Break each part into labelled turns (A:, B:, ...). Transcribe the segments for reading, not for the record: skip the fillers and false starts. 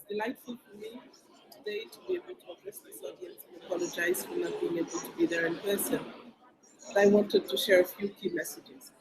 A: delightful for me today to be able to address this audience and apologize for not being able to be there in person. But I wanted to share a few key messages.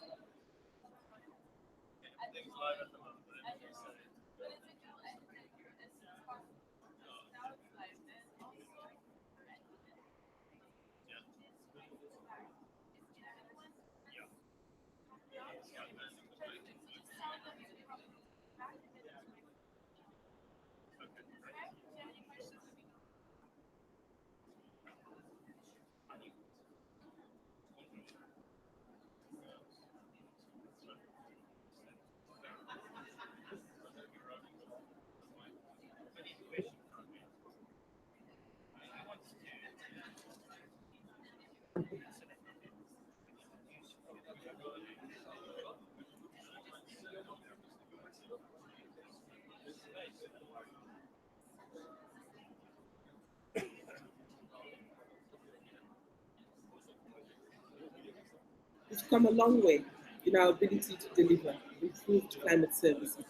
A: We've come a long way in our ability to deliver improved climate services.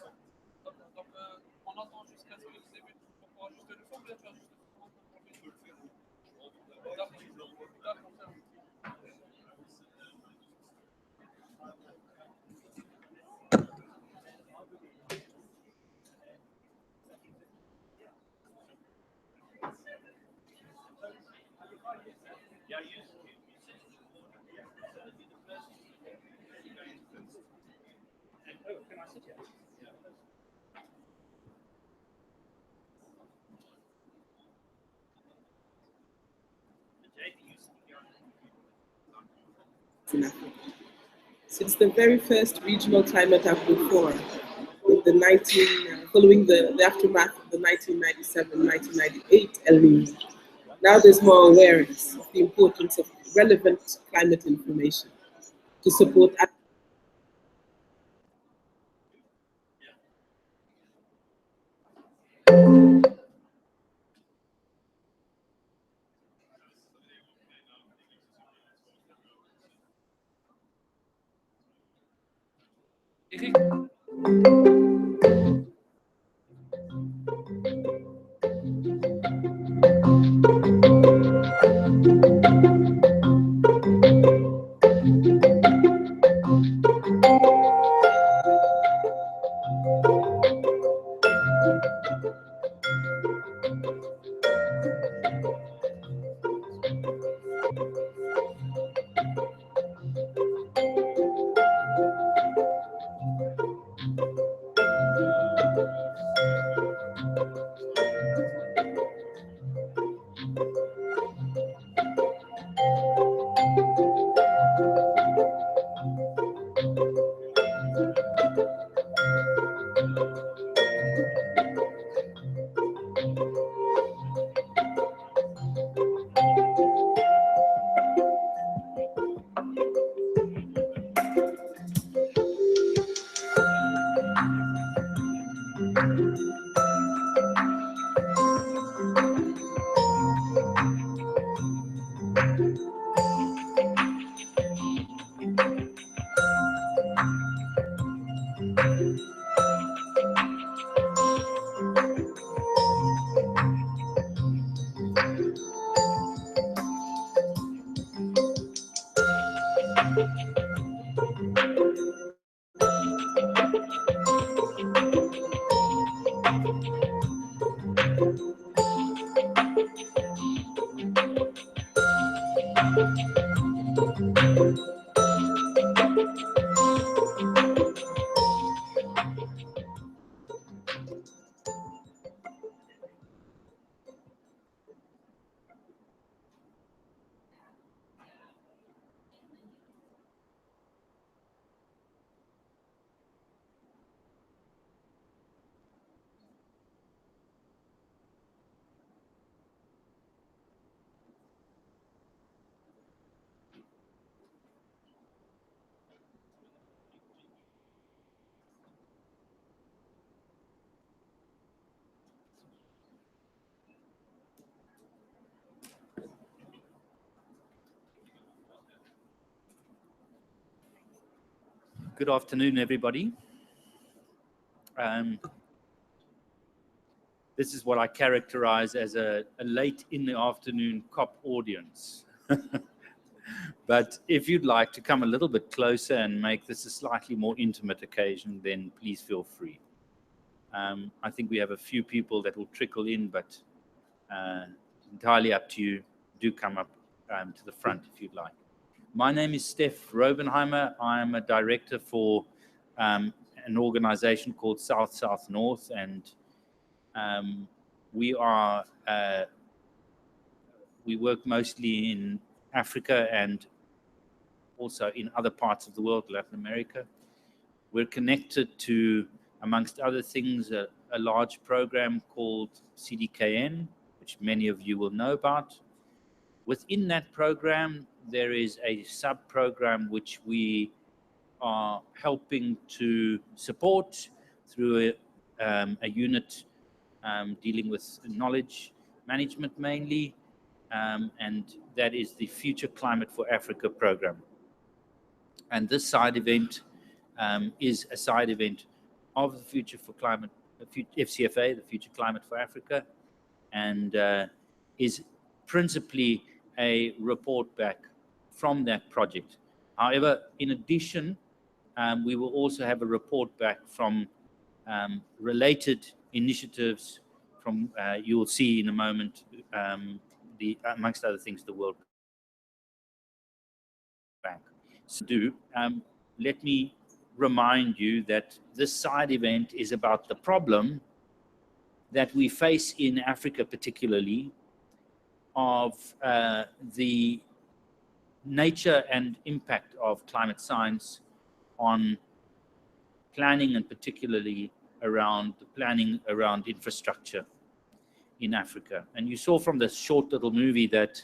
A: In Africa. Since the very first regional climate action forum in following the aftermath of the 1997-1998 El Nino, now there's more awareness of the importance of relevant climate information to support
B: Good afternoon, everybody. this is what I characterize as a late in the afternoon COP audience. But if you'd like to come a little bit closer and make this a slightly more intimate occasion, then please feel free. I think we have a few people that will trickle in, but entirely up to you. Do come up to the front if you'd like. My name is Stef Raubenheimer. I am a director for an organization called SouthSouthNorth, and we work mostly in Africa and also in other parts of the world, Latin America. We're connected to, amongst other things, a large program called CDKN, which many of you will know about. Within that program, there is a sub-program which we are helping to support through a unit dealing with knowledge management mainly, and that is the Future Climate for Africa program. And this side event is a side event of the Future for Climate, FCFA, the Future Climate for Africa, and is principally a report back from that project. However, in addition, we will also have a report back from related initiatives from, you will see in a moment, amongst other things, the World Bank. So let me remind you that this side event is about the problem that we face in Africa, particularly, of the nature and impact of climate science on planning, and particularly around the planning around infrastructure in Africa. And you saw from the short little movie that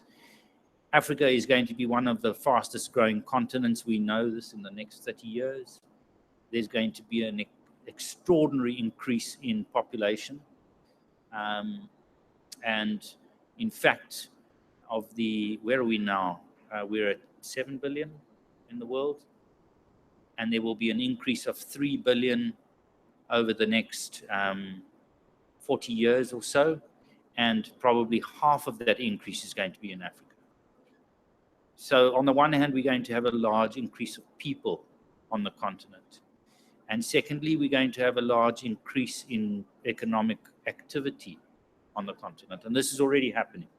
B: Africa is going to be one of the fastest growing continents. We know this in the next 30 years. There's going to be an extraordinary increase in population. And in fact, where are we now? We're at 7 billion in the world. And there will be an increase of 3 billion over the next 40 years or so. And probably half of that increase is going to be in Africa. So on the one hand, we're going to have a large increase of people on the continent. And secondly, we're going to have a large increase in economic activity on the continent. And this is already happening.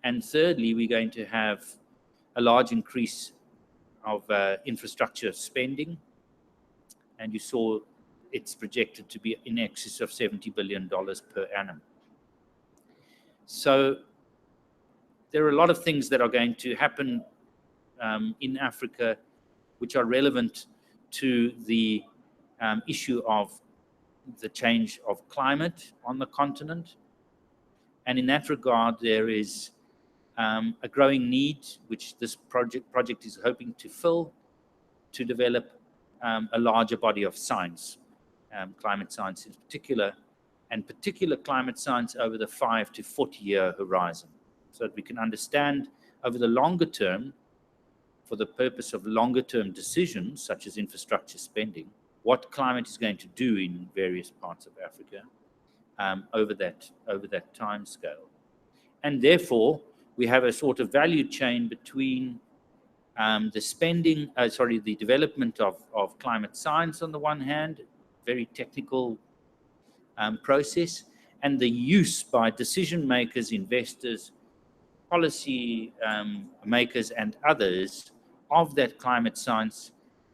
B: And thirdly, we're going to have a large increase of infrastructure spending. And you saw it's projected to be in excess of $70 billion per annum. So there are a lot of things that are going to happen in Africa which are relevant to the issue of the change of climate on the continent. And in that regard, there is a growing need, which this project is hoping to fill, to develop a larger body of science, climate science in particular, and particular climate science over the 5 to 40-year horizon, so that we can understand over the longer term, for the purpose of longer term decisions, such as infrastructure spending, what climate is going to do in various parts of Africa over that time scale. And therefore, we have a sort of value chain between the development of climate science on the one hand, very technical process, and the use by decision makers, investors, policy makers, and others of that climate science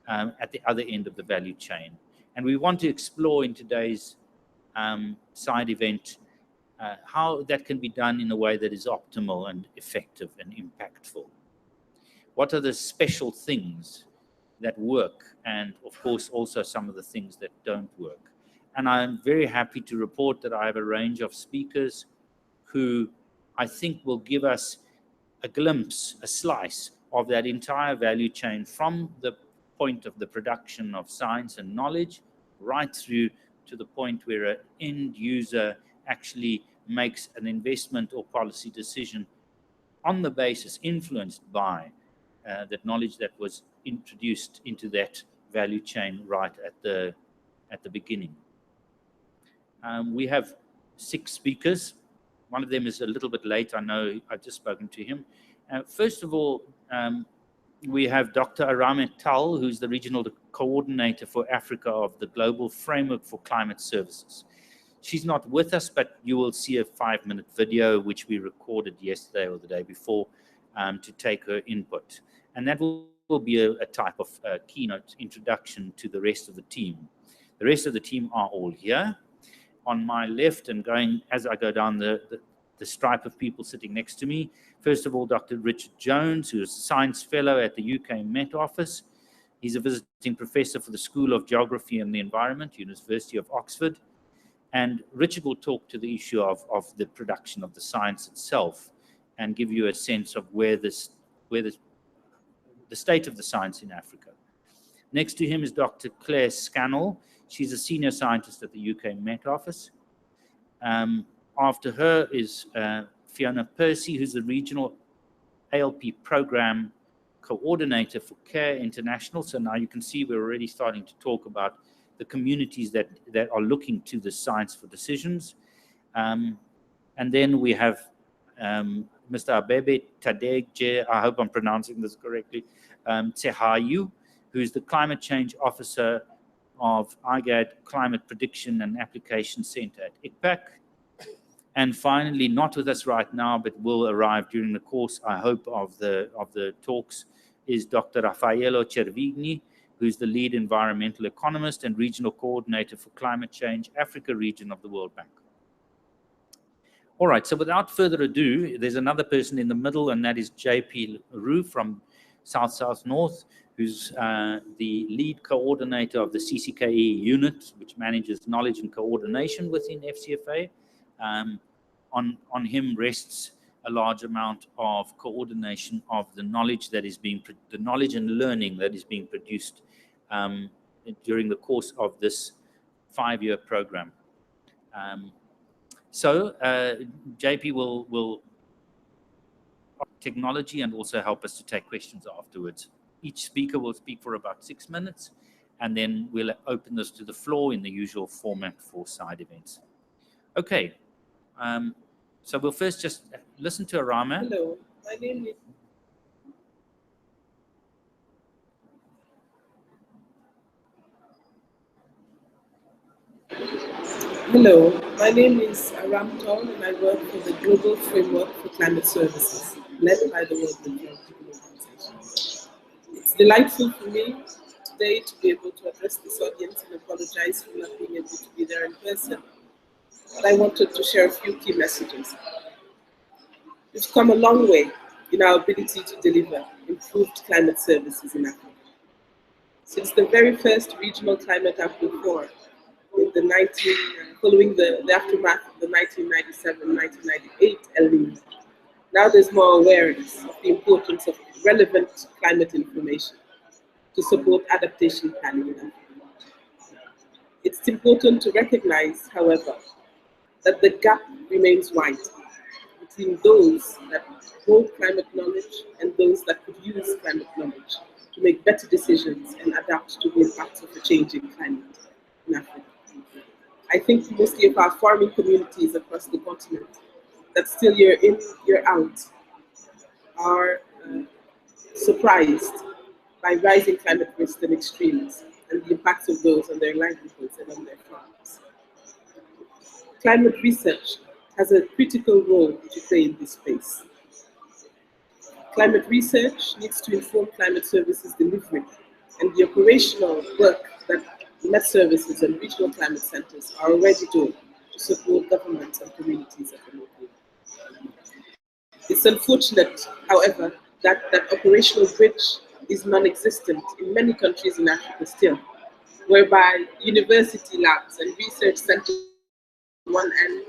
B: at the other end of the value chain. And we want to explore in today's side event how that can be done in a way that is optimal and effective and impactful. What are the special things that work, and of course also some of the things that don't work. And I'm very happy to report that I have a range of speakers who I think will give us a glimpse, a slice of that entire value chain from the point of the production of science and knowledge right through to the point where an end user actually makes an investment or policy decision on the basis influenced by that knowledge that was introduced into that value chain right at the beginning. We have 6 speakers. One of them is a little bit late. I know I've just spoken to him. First of all, we have Dr. Arame, who's the regional coordinator for Africa of the Global Framework for Climate Services. She's not with us, but you will see a 5-minute video which we recorded yesterday or the day before to take her input. And that will be a type of keynote introduction to the rest of the team. The rest of the team are all here. On my left, and going as I go down the stripe of people sitting next to me, first of all, Dr. Richard Jones, who is a science fellow at the UK Met Office. He's a visiting professor for the School of Geography and the Environment, University of Oxford. And Richard will talk to the issue of the production of the science itself and give you a sense of where the state of the science in Africa. Next to him is Dr. Claire Scannell. She's a senior scientist at the UK Met Office. After her is Fiona Percy, who's the regional ALP program coordinator for CARE International. So now you can see we're already starting to talk about the communities that are looking to the science for decisions. And then we have Mr. Abebe Tadege, I hope I'm pronouncing this correctly, who's the climate change officer of IGAD Climate Prediction and Application Center at ICPAC. And finally, not with us right now, but will arrive during the course, I hope, of the talks, is Dr. Raffaello Cervigni, who's the lead environmental economist and regional coordinator for climate change Africa region of the World Bank. All right, so without further ado, there's another person in the middle, and that is JP Roux from SouthSouthNorth, who's the lead coordinator of the CCKE unit, which manages knowledge and coordination within FCFA. On him rests a large amount of coordination of the knowledge that is the knowledge and learning that is being produced during the course of this 5-year program. So JP will technology and also help us to take questions afterwards. Each speaker will speak for about 6 minutes, and then we'll open this to the floor in the usual format for side events. Okay, so we'll first just listen to Arame.
A: Hello, my name is... Hello, my name is Arame and I work for the Global Framework for Climate Services, led by the World Meteorological Organization. It's delightful for me today to be able to address this audience and apologize for not being able to be there in person. But I wanted to share a few key messages. We've come a long way in our ability to deliver improved climate services in Africa. Since the very first regional climate update forum in following the aftermath of the 1997-1998 El Nino, now there's more awareness of the importance of relevant climate information to support adaptation planning in Africa. It's important to recognize, however, that the gap remains wide between those that hold climate knowledge and those that could use climate knowledge to make better decisions and adapt to the impacts of a changing climate in Africa. I think mostly of our farming communities across the continent that still year in, year out are surprised by rising climate risks and extremes and the impacts of those on their livelihoods and on their farms. Climate research has a critical role to play in this space. Climate research needs to inform climate services delivery and the operational work that Met Services and regional climate centers are already doing to support governments and communities at the local level. It's unfortunate, however, that operational bridge is non-existent in many countries in Africa still, whereby university labs and research centers on one end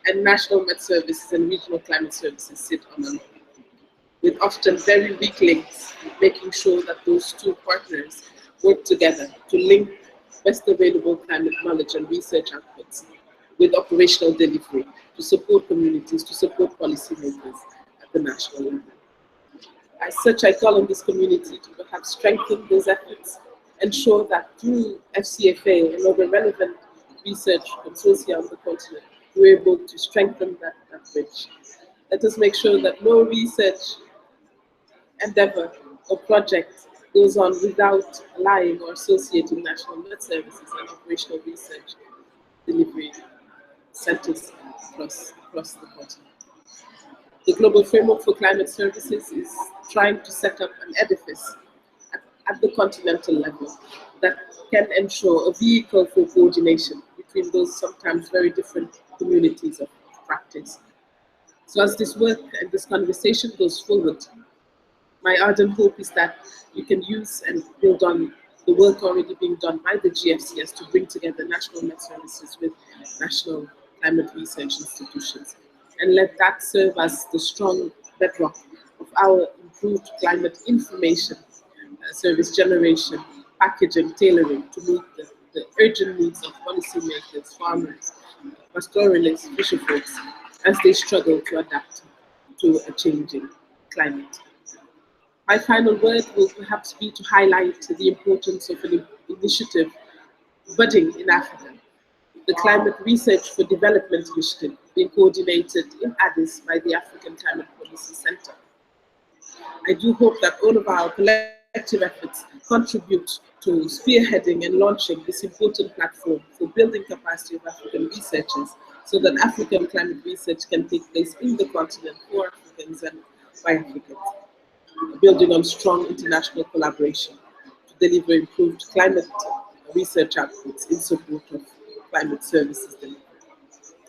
A: and national Met Services and regional climate services sit on another, with often very weak links, making sure that those two partners work together to link best available climate knowledge and research outputs with operational delivery to support communities, to support policymakers at the national level. As such, I call on this community to perhaps strengthen those efforts, ensure that through FCFA and other relevant research consortia on the continent, we're able to strengthen that bridge. Let us make sure that no research endeavor or project goes on without aligning or associating national med services and operational research delivery centers across the continent. The Global Framework for Climate Services is trying to set up an edifice at the continental level that can ensure a vehicle for coordination between those sometimes very different communities of practice. So as this work and this conversation goes forward, my ardent hope is that you can use and build on the work already being done by the GFCS to bring together national med services with national climate research institutions, and let that serve as the strong bedrock of our improved climate information, service generation, packaging, tailoring to meet the urgent needs of policymakers, farmers, pastoralists, fisherfolks, as they struggle to adapt to a changing climate. My final word will perhaps be to highlight the importance of an initiative budding in Africa, the Climate Research for Development Initiative, being coordinated in Addis by the African Climate Policy Center. I do hope that all of our collective efforts contribute to spearheading and launching this important platform for building capacity of African researchers so that African climate research can take place in the continent for Africans and by Africans, building on strong international collaboration to deliver improved climate research outputs in support of climate services delivery.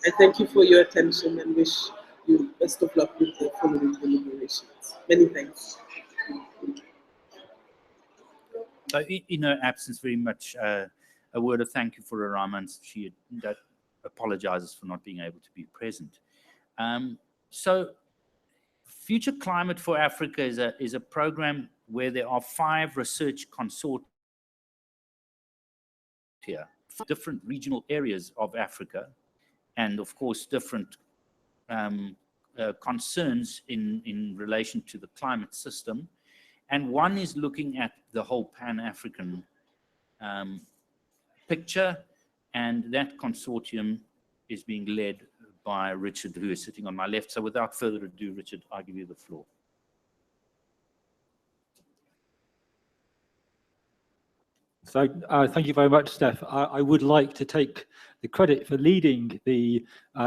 A: I thank you for your attention and wish you best of luck with the following deliberations. Many thanks.
B: So in her absence, very much a word of thank you for Arame. She apologizes for not being able to be present. So Future Climate for Africa is a program where there are 5 research consortia, different regional areas of Africa, and of course different concerns in relation to the climate system. And one is looking at the whole Pan-African picture, and that consortium is being led by Richard, who is sitting on my left. So without further ado, Richard, I give you the floor.
C: So thank you very much, Steph. I would like to take the credit for leading the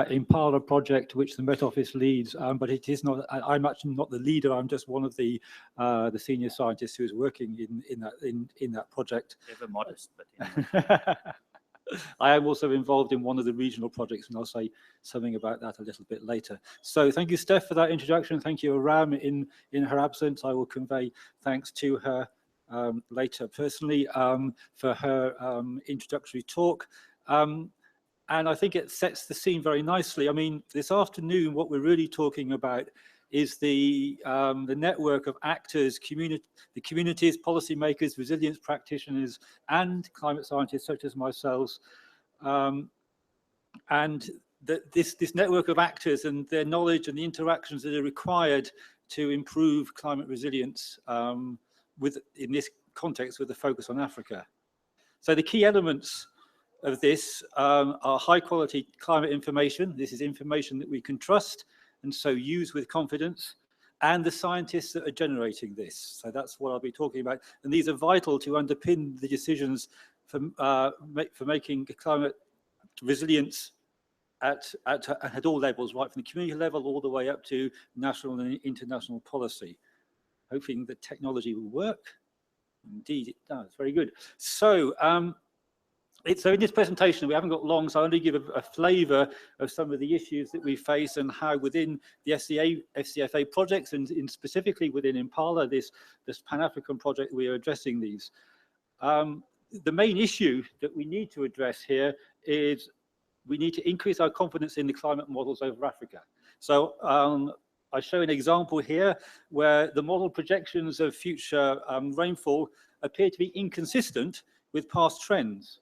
C: Impala project, which the Met Office leads, but it is not. I'm actually not the leader. I'm just one of the senior scientists who is working in that project.
B: Ever modest, but yeah.
C: I am also involved in one of the regional projects, and I'll say something about that a little bit later. So thank you, Steph, for that introduction. Thank you, Arame, in her absence. I will convey thanks to her later personally for her introductory talk. And I think it sets the scene very nicely. I mean, this afternoon, what we're really talking about is the network of actors, the communities, policymakers, resilience practitioners, and climate scientists such as myself. And this network of actors and their knowledge and the interactions that are required to improve climate resilience in this context with a focus on Africa. So the key elements of this are high quality climate information. This is information that we can trust and so use with confidence, and the scientists that are generating this. So that's what I'll be talking about. And these are vital to underpin the decisions for making climate resilience at all levels, right from the community level all the way up to national and international policy. Hoping that technology will work. Indeed it does, very good. So, so in this presentation, we haven't got long, so I'll only give a flavour of some of the issues that we face and how within the FCFA projects and specifically within Impala, this Pan-African project, we are addressing these. The main issue that we need to address here is we need to increase our confidence in the climate models over Africa. So I show an example here where the model projections of future rainfall appear to be inconsistent with past trends.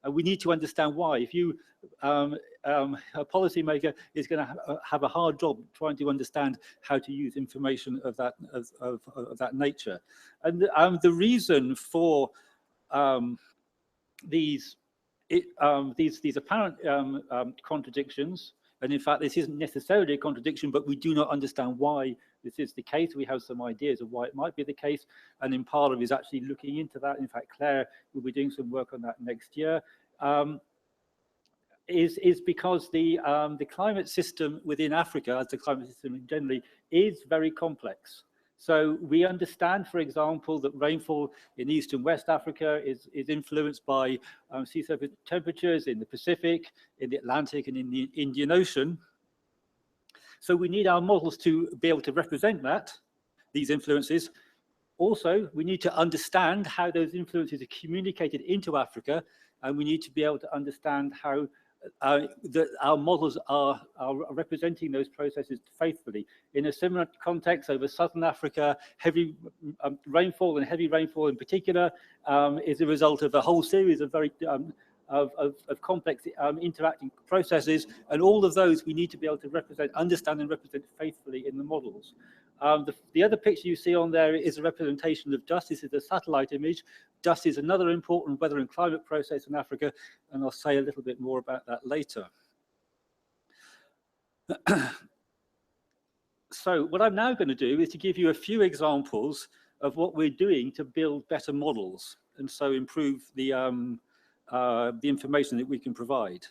C: And we need to understand why. If you, a policymaker is going to have a hard job trying to understand how to use information of that nature. And the reason for these these apparent contradictions, and in fact this isn't necessarily a contradiction, but we do not understand why this is the case. We have some ideas of why it might be the case, and Impala is actually looking into that. In fact, Claire will be doing some work on that next year. Is because the climate system within Africa, as the climate system generally, is very complex. So we understand, for example, that rainfall in East and West Africa is influenced by sea surface temperatures in the Pacific, in the Atlantic, and in the Indian Ocean. So we need our models to be able to represent these influences. Also, we need to understand how those influences are communicated into Africa, and we need to be able to understand how that our models are representing those processes faithfully. In a similar context over Southern Africa, heavy rainfall, and heavy rainfall in particular, is a result of a whole series of very complex interacting processes, and all of those we need to be able to understand and represent faithfully in the models. The other picture you see on there is a representation of dust. This is a satellite image. Dust is another important weather and climate process in Africa, and I'll say a little bit more about that later. So what I'm now going to do is to give you a few examples of what we're doing to build better models, and so improve the information that we can provide.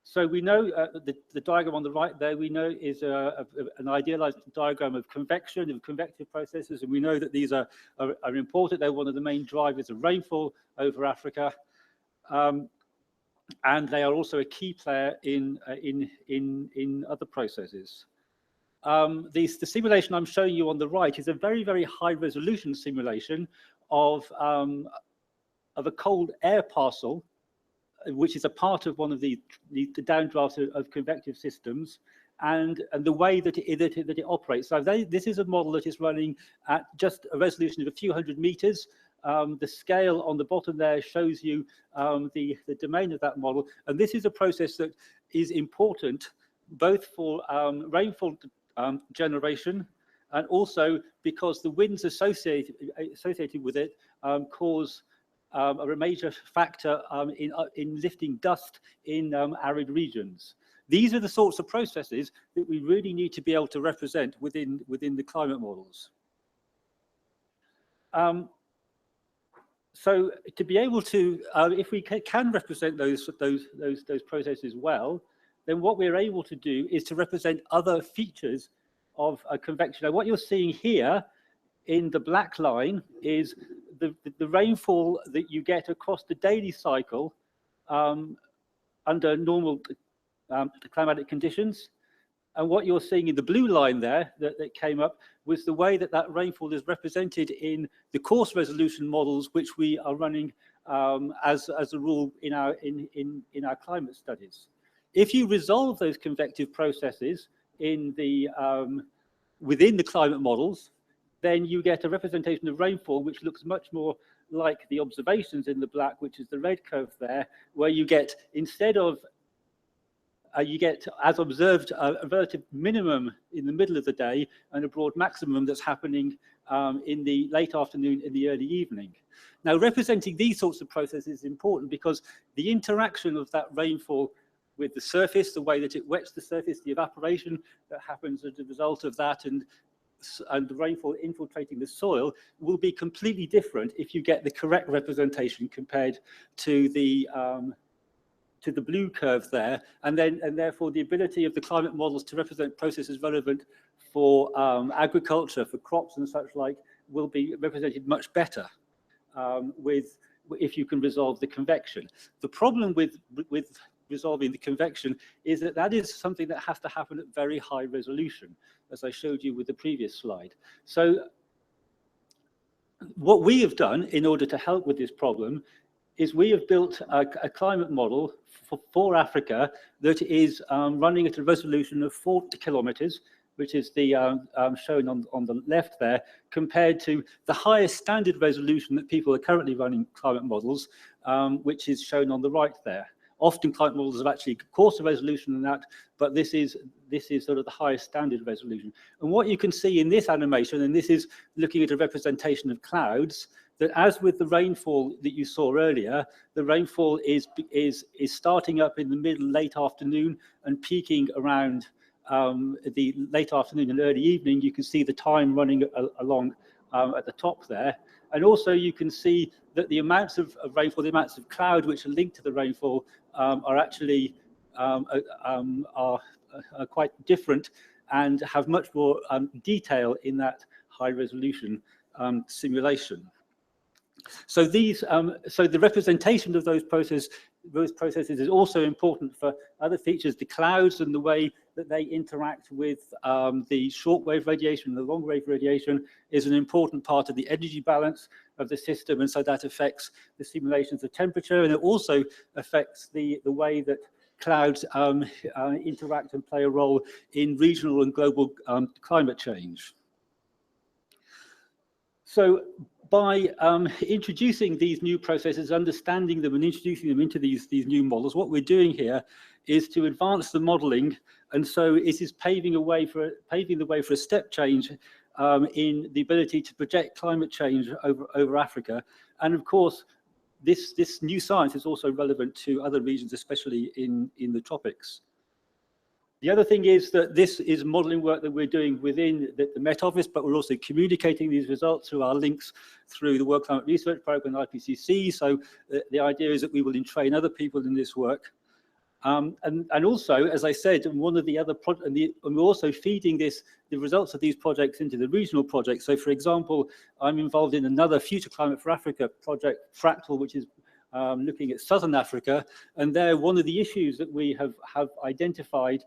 C: So we know the diagram on the right there, we know is an idealized diagram of convection, of convective processes, and we know that these are important. They're one of the main drivers of rainfall over Africa, and they are also a key player in other processes. The simulation I'm showing you on the right is a very, very high resolution simulation of a cold air parcel, which is a part of one of the downdrafts of convective systems, and the way that it operates. So this is a model that is running at just a resolution of a few hundred meters. The scale on the bottom there shows you the domain of that model, and this is a process that is important both for rainfall generation, and also because the winds associated with it cause are a major factor in lifting dust in arid regions. These are the sorts of processes that we really need to be able to represent within the climate models. So to be able to, if we can represent those processes well, then what we're able to do is to represent other features of a convection. Now, what you're seeing here in the black line is the rainfall that you get across the daily cycle under normal climatic conditions. And what you're seeing in the blue line there that came up was the way that rainfall is represented in the coarse resolution models, which we are running as a rule in our climate studies. If you resolve those convective processes in within the climate models, then you get a representation of rainfall which looks much more like the observations in the black, which is the red curve there, where you get, instead of you get, as observed, a relative minimum in the middle of the day and a broad maximum that's happening in the late afternoon, in the early evening. Now, representing these sorts of processes is important because the interaction of that rainfall with the surface, the way that it wets the surface, the evaporation that happens as a result of that, and the rainfall infiltrating the soil will be completely different if you get the correct representation compared to the blue curve there, and therefore the ability of the climate models to represent processes relevant for agriculture, for crops and such like, will be represented much better if you can resolve the convection. The problem with resolving the convection is that is something that has to happen at very high resolution, as I showed you with the previous slide. So what we have done in order to help with this problem is we have built a climate model for Africa that is running at a resolution of 40 kilometers, which is the shown on the left there, compared to the highest standard resolution that people are currently running climate models, which is shown on the right there. Often climate models have actually coarser resolution than that, but this is sort of the highest standard resolution. And what you can see in this animation, and this is looking at a representation of clouds, that as with the rainfall that you saw earlier, the rainfall is starting up in the late afternoon and peaking around the late afternoon and early evening. You can see the time running along at the top there. And also you can see that the amounts of rainfall, the amounts of cloud which are linked to the rainfall are actually are quite different and have much more detail in that high resolution simulation. So these, so the representation of those processes is also important for other features. The clouds and the way that they interact with the shortwave radiation, the long-wave radiation, is an important part of the energy balance of the system, and so that affects the simulations of temperature, and it also affects the way that clouds interact and play a role in regional and global climate change. So by introducing these new processes, understanding them and introducing them into these new models, what we're doing here is to advance the modeling, and so it is paving the way for a step change in the ability to project climate change over Africa. And of course, this new science is also relevant to other regions, especially in the tropics. The other thing is that this is modelling work that we're doing within the Met Office, but we're also communicating these results through our links through the World Climate Research Programme, IPCC. So the idea is that we will entrain other people in this work. And also, as I said, one of the other and we're also feeding the results of these projects into the regional projects. So, for example, I'm involved in another Future Climate for Africa project, Fractal, which is looking at Southern Africa. And there, one of the issues that we have identified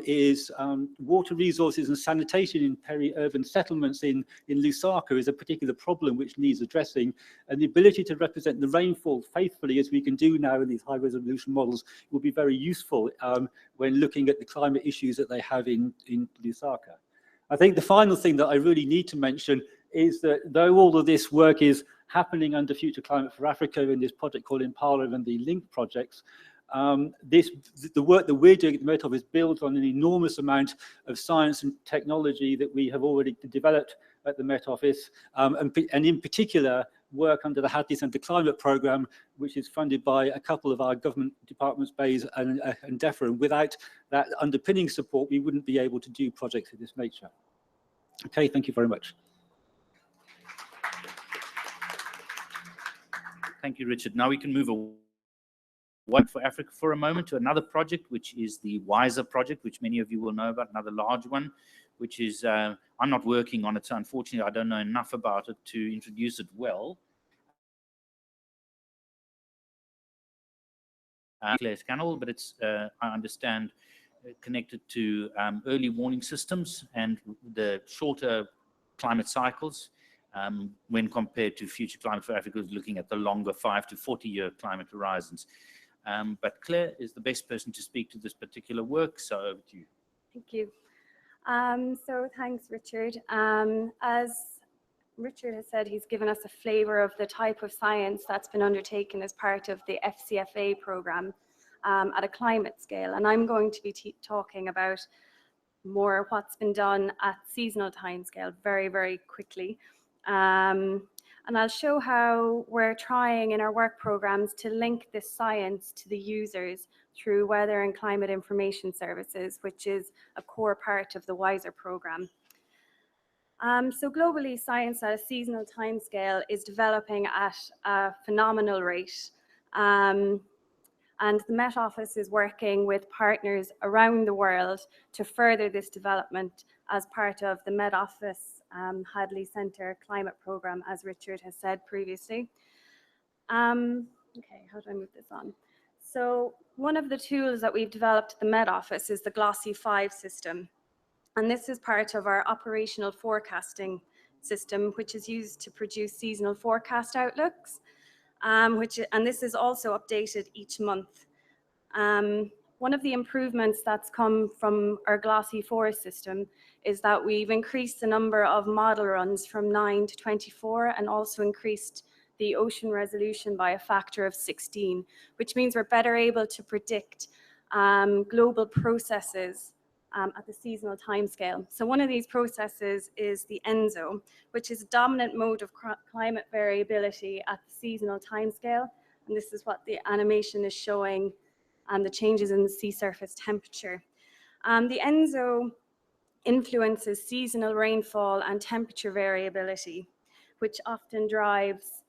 C: is water resources and sanitation in peri-urban settlements in Lusaka is a particular problem which needs addressing, and the ability to represent the rainfall faithfully, as we can do now in these high resolution models, will be very useful when looking at the climate issues that they have in Lusaka. I think the final thing that I really need to mention is that though all of this work is happening under Future Climate for Africa in this project called Impala and the Link projects, the work that we're doing at the Met Office builds on an enormous amount of science and technology that we have already developed at the Met Office, and in particular work under the Hadley Centre Climate Programme, which is funded by a couple of our government departments, BAYS and DEFRA. And without that underpinning support, we wouldn't be able to do projects of this nature. Okay, thank you very much.
B: Thank you, Richard. Now we can move away for Africa for a moment to another project, which is the WISER project, which many of you will know about, another large one, which is, I'm not working on it, so unfortunately I don't know enough about it to introduce it well. Scannell, but it's, I understand, connected to early warning systems and the shorter climate cycles when compared to Future Climate for Africa, is looking at the longer 5 to 40-year climate horizons. But Claire is the best person to speak to this particular work, so over to you.
D: Thank you. So thanks, Richard. As Richard has said, he's given us a flavour of the type of science that's been undertaken as part of the FCFA programme at a climate scale. And I'm going to be talking about more what's been done at seasonal timescale very, very quickly. And I'll show how we're trying in our work programs to link this science to the users through weather and climate information services, which is a core part of the WISER program. So globally, science at a seasonal timescale is developing at a phenomenal rate. And the Met Office is working with partners around the world to further this development as part of the Met Office Hadley Centre Climate Programme, as Richard has said previously. Okay, how do I move this on? So one of the tools that we've developed at the Met Office is the Glossy 5 system. And this is part of our operational forecasting system, which is used to produce seasonal forecast outlooks, and this is also updated each month. One of the improvements that's come from our Glossy 4 system is that we've increased the number of model runs from 9 to 24, and also increased the ocean resolution by a factor of 16, which means we're better able to predict global processes at the seasonal timescale. So one of these processes is the ENSO, which is a dominant mode of climate variability at the seasonal timescale. And this is what the animation is showing, the changes in the sea surface temperature. The ENSO influences seasonal rainfall and temperature variability, which often drives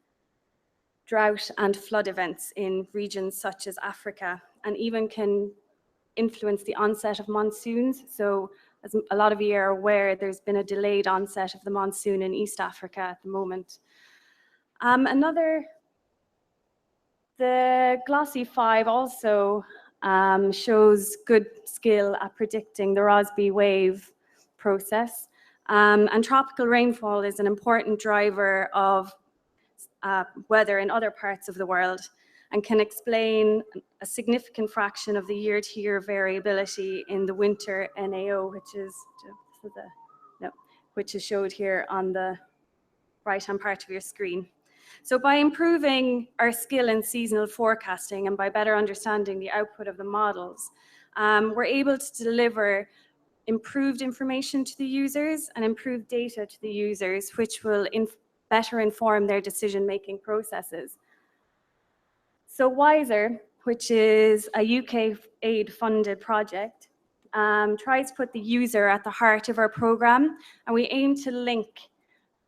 D: drought and flood events in regions such as Africa, and even can influence the onset of monsoons. So as a lot of you are aware, there's been a delayed onset of the monsoon in East Africa at the moment. The Glossy 5 also shows good skill at predicting the Rossby wave process. And tropical rainfall is an important driver of weather in other parts of the world, and can explain a significant fraction of the year-to-year variability in the winter NAO, which is showed here on the right-hand part of your screen. So by improving our skill in seasonal forecasting and by better understanding the output of the models, we're able to deliver improved information to the users and improved data to the users, which will better inform their decision-making processes. So WISER, which is a UK aid-funded project, tries to put the user at the heart of our program, and we aim to link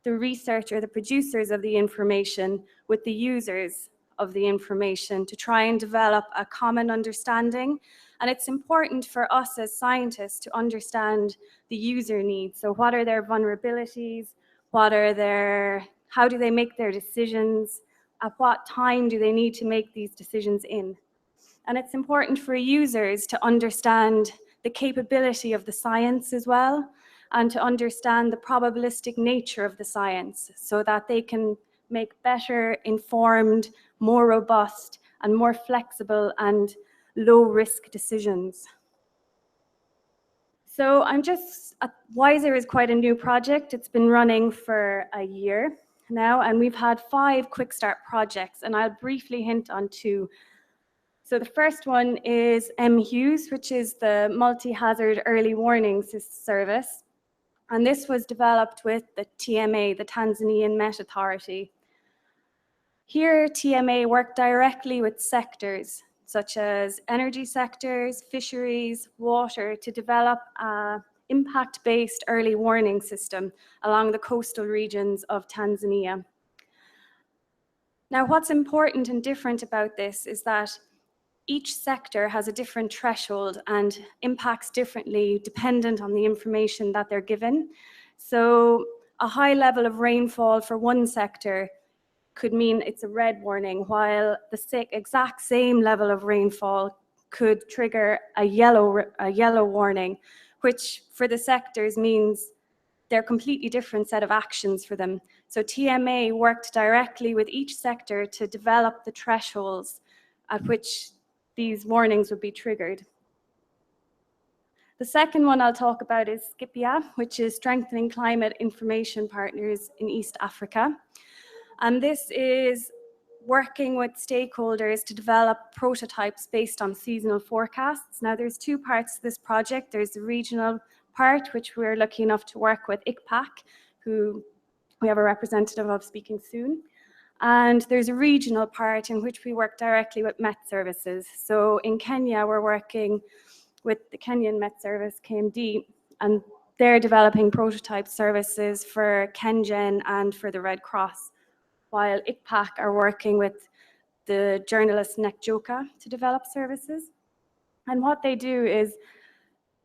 D: the researcher, the producers of the information, with the users of the information to try and develop a common understanding. And it's important for us as scientists to understand the user needs. So what are their vulnerabilities? How do they make their decisions? At what time do they need to make these decisions in? And it's important for users to understand the capability of the science as well, and to understand the probabilistic nature of the science so that they can make better informed, more robust, and more flexible and low-risk decisions. So WISER is quite a new project. It's been running for a year now, and we've had 5 quick start projects, and I'll briefly hint on 2. So the first one is MHUES, which is the Multi-Hazard Early Warning Service. And this was developed with the TMA, the Tanzanian Met Authority. Here, TMA worked directly with sectors, such as energy sectors, fisheries, water, to develop an impact-based early warning system along the coastal regions of Tanzania. Now, what's important and different about this is that each sector has a different threshold and impacts differently dependent on the information that they're given. So a high level of rainfall for one sector could mean it's a red warning, while the exact same level of rainfall could trigger a yellow warning, which for the sectors means they're a completely different set of actions for them. So TMA worked directly with each sector to develop the thresholds at which these warnings would be triggered. The second one I'll talk about is SCIPIA, which is Strengthening Climate Information Partners in East Africa. And this is working with stakeholders to develop prototypes based on seasonal forecasts. Now, there's 2 parts to this project. There's the regional part, which we're lucky enough to work with ICPAC, who we have a representative of speaking soon. And there's a regional part in which we work directly with Met Services. So in Kenya, we're working with the Kenyan Met Service, KMD, and they're developing prototype services for KenGen and for the Red Cross, while ICPAC are working with the journalist Nekjoka to develop services. And what they do is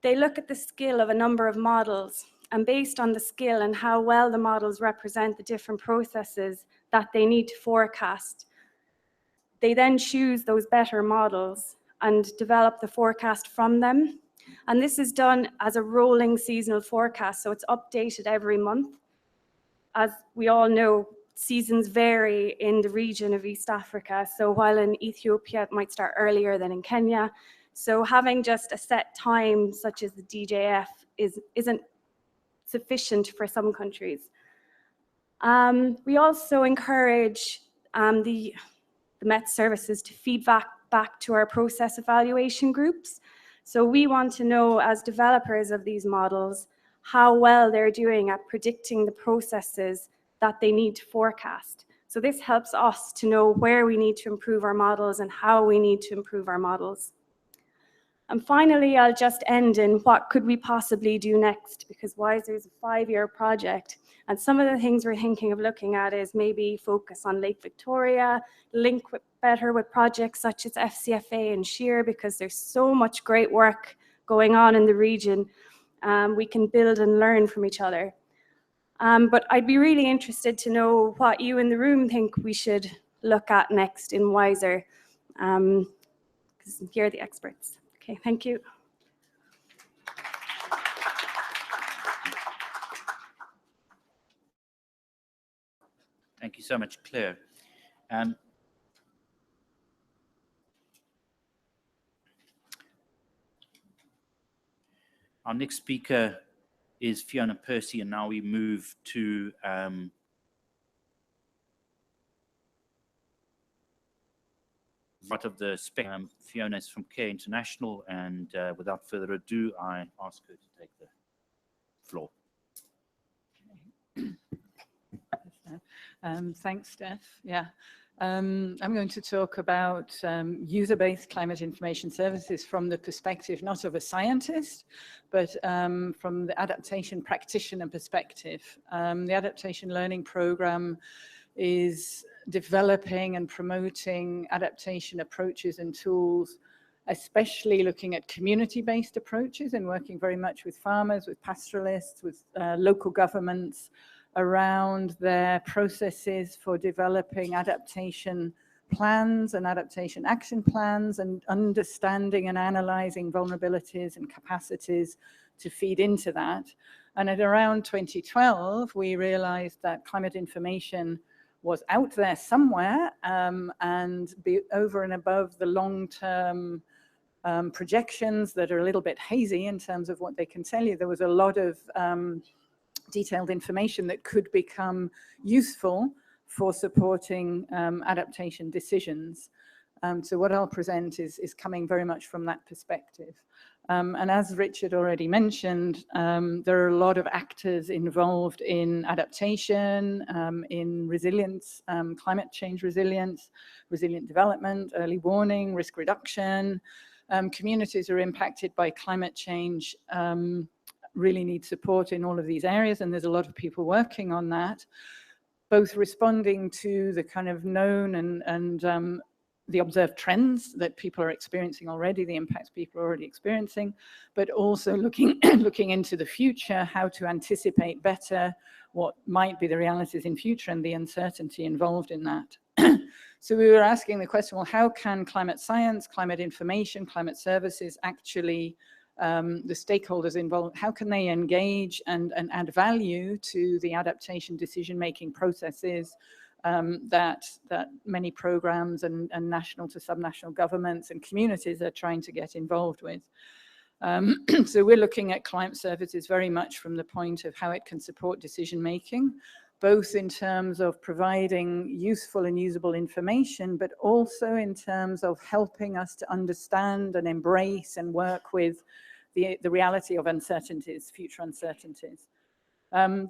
D: they look at the skill of a number of models, and based on the skill and how well the models represent the different processes that they need to forecast, they then choose those better models and develop the forecast from them. And this is done as a rolling seasonal forecast, so it's updated every month. As we all know, seasons vary in the region of East Africa. So while in Ethiopia, it might start earlier than in Kenya. So having just a set time, such as the DJF, isn't sufficient for some countries. We also encourage the Met Services to feed back to our process evaluation groups. So we want to know, as developers of these models, how well they're doing at predicting the processes that they need to forecast. So this helps us to know where we need to improve our models and how we need to improve our models. And finally, I'll just end in what could we possibly do next, because WISER is a 5-year project. And some of the things we're thinking of looking at is maybe focus on Lake Victoria, link better with projects such as FCFA and SHEAR, because there's so much great work going on in the region. We can build and learn from each other. But I'd be really interested to know what you in the room think we should look at next in WISER, because you're the experts. Okay, thank you.
B: Thank you so much, Claire. Our next speaker is Fiona Percy, and now we move to part of the spectrum. Fiona is from Care International, and without further ado, I ask her to take the floor.
E: Thanks, Steph. Yeah, I'm going to talk about user-based climate information services from the perspective not of a scientist, but from the adaptation practitioner perspective. The adaptation learning program is developing and promoting adaptation approaches and tools, especially looking at community-based approaches and working very much with farmers, with pastoralists, with local governments around their processes for developing adaptation plans and adaptation action plans, and understanding and analyzing vulnerabilities and capacities to feed into that. And at around 2012, we realized that climate information was out there somewhere, and be over and above the long-term projections that are a little bit hazy in terms of what they can tell you. There was a lot of detailed information that could become useful for supporting adaptation decisions. So what I'll present is coming very much from that perspective. And as Richard already mentioned, there are a lot of actors involved in adaptation, in resilience, climate change resilience, resilient development, early warning, risk reduction. Communities are impacted by climate change, really need support in all of these areas, and there's a lot of people working on that, both responding to the kind of known and the observed trends that people are experiencing already, the impacts people are already experiencing, but also looking into the future, how to anticipate better what might be the realities in future and the uncertainty involved in that. So we were asking the question, well, how can climate science, climate information, climate services actually, the stakeholders involved, how can they engage and add value to the adaptation decision-making processes that many programs and national to subnational governments and communities are trying to get involved with. So we're looking at climate services very much from the point of how it can support decision-making, both in terms of providing useful and usable information, but also in terms of helping us to understand and embrace and work with the reality of uncertainties, future uncertainties.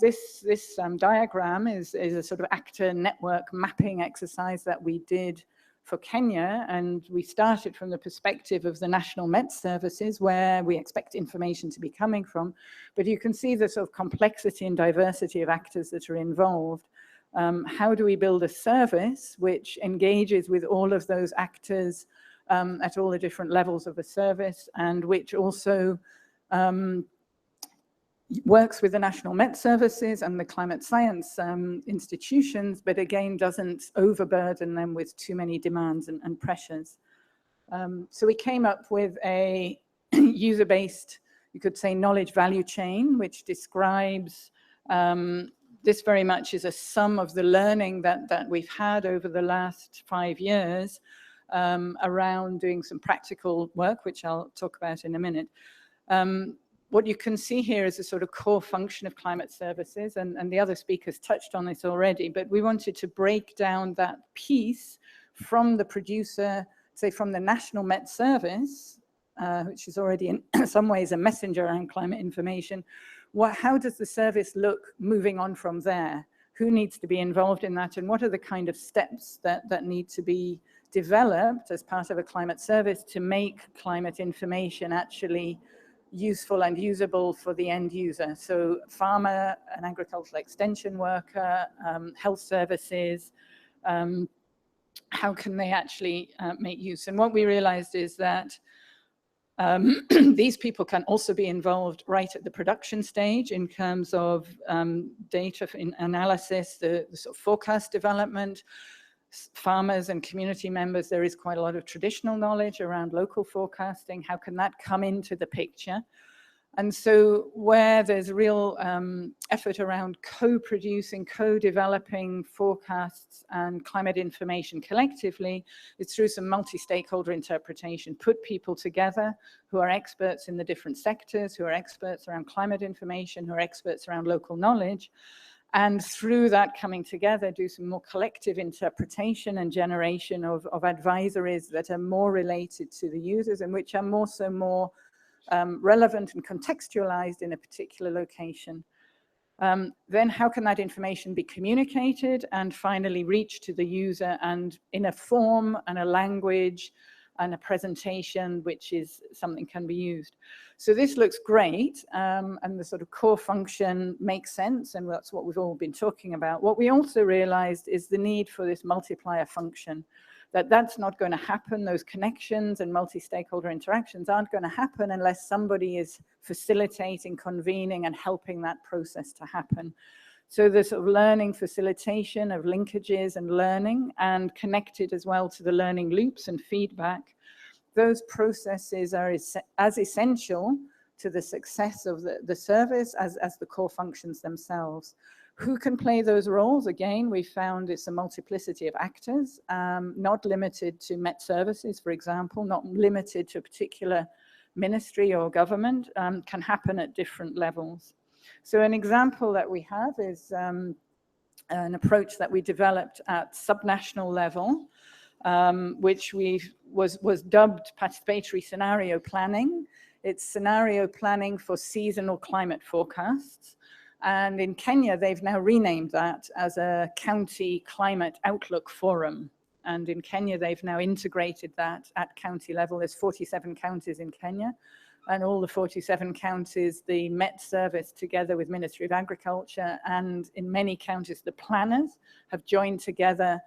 E: This diagram is a sort of actor network mapping exercise that we did for Kenya, and we started from the perspective of the National Met Services, where we expect information to be coming from, but you can see the sort of complexity and diversity of actors that are involved. How do we build a service which engages with all of those actors at all the different levels of a service, and which also works with the National Met Services and the climate science institutions, but again doesn't overburden them with too many demands and pressures. So we came up with a user-based, you could say, knowledge value chain, which describes this very much is a sum of the learning that we've had over the last 5 years around doing some practical work, which I'll talk about in a minute. What you can see here is a sort of core function of climate services, and the other speakers touched on this already, but we wanted to break down that piece from the producer, say from the National Met Service, which is already in some ways a messenger around climate information. How does the service look moving on from there? Who needs to be involved in that, and what are the kind of steps that need to be developed as part of a climate service to make climate information actually useful and usable for the end user? So farmer, an agricultural extension worker, health services, how can they actually make use? And what we realized is that these people can also be involved right at the production stage in terms of data analysis, the sort of forecast development. Farmers and community members, there is quite a lot of traditional knowledge around local forecasting. How can that come into the picture? And so where there's real effort around co-producing, co-developing forecasts and climate information collectively, it's through some multi-stakeholder interpretation. Put people together who are experts in the different sectors, who are experts around climate information, who are experts around local knowledge, and through that coming together, do some more collective interpretation and generation of advisories that are more related to the users and which are more relevant and contextualized in a particular location. Then how can that information be communicated and finally reach to the user and in a form and a language and a presentation which is something can be used. So this looks great, and the sort of core function makes sense, and that's what we've all been talking about. What we also realized is the need for this multiplier function, that's not going to happen. Those connections and multi-stakeholder interactions aren't going to happen unless somebody is facilitating, convening, and helping that process to happen. So the sort of learning facilitation of linkages and learning, and connected as well to the learning loops and feedback, those processes are as essential to the success of the service as the core functions themselves. Who can play those roles? Again, we found it's a multiplicity of actors, not limited to Met Services, for example, not limited to a particular ministry or government, can happen at different levels. So an example that we have is an approach that we developed at subnational level, which was dubbed participatory scenario planning. It's scenario planning for seasonal climate forecasts. And in Kenya, they've now renamed that as a county climate outlook forum. And in Kenya, they've now integrated that at county level. There's 47 counties in Kenya. And all the 47 counties, the Met Service together with Ministry of Agriculture, and in many counties, the planners have joined together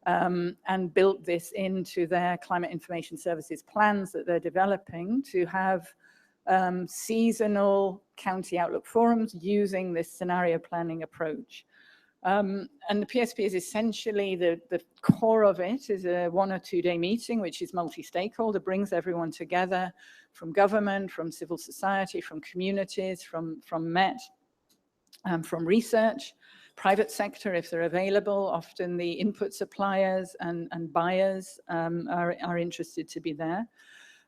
E: and built this into their climate information services plans that they're developing to have seasonal county outlook forums using this scenario planning approach. And the PSP is essentially, the core of it is a 1 or 2 day meeting, which is multi-stakeholder, brings everyone together from government, from civil society, from communities, from Met, from research, private sector if they're available. Often the input suppliers and buyers are interested to be there.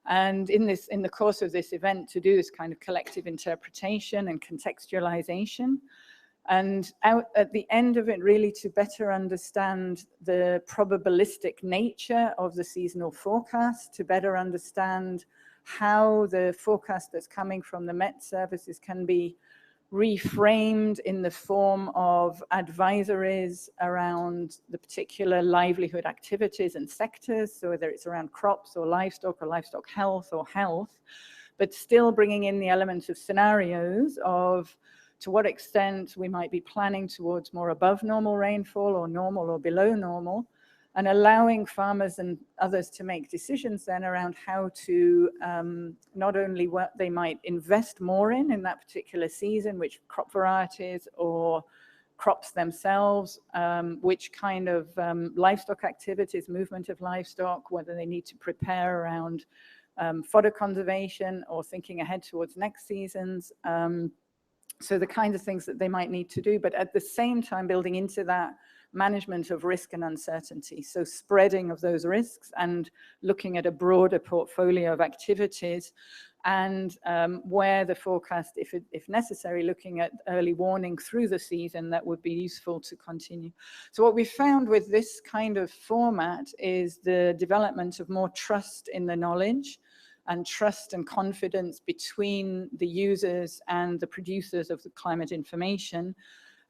E: And in the course of this event, to do this kind of collective interpretation and contextualization, and out at the end of it, really to better understand the probabilistic nature of the seasonal forecast, to better understand how the forecast that's coming from the Met Services can be reframed in the form of advisories around the particular livelihood activities and sectors, so whether it's around crops or livestock health or health, but still bringing in the elements of scenarios of to what extent we might be planning towards more above normal rainfall or normal or below normal, and allowing farmers and others to make decisions then around how to not only what they might invest more in that particular season, which crop varieties or crops themselves, which kind of livestock activities, movement of livestock, whether they need to prepare around fodder conservation or thinking ahead towards next seasons. So the kinds of things that they might need to do, but at the same time building into that management of risk and uncertainty. So spreading of those risks and looking at a broader portfolio of activities, and where the forecast, if necessary, looking at early warning through the season that would be useful to continue. So what we found with this kind of format is the development of more trust in the knowledge and trust and confidence between the users and the producers of the climate information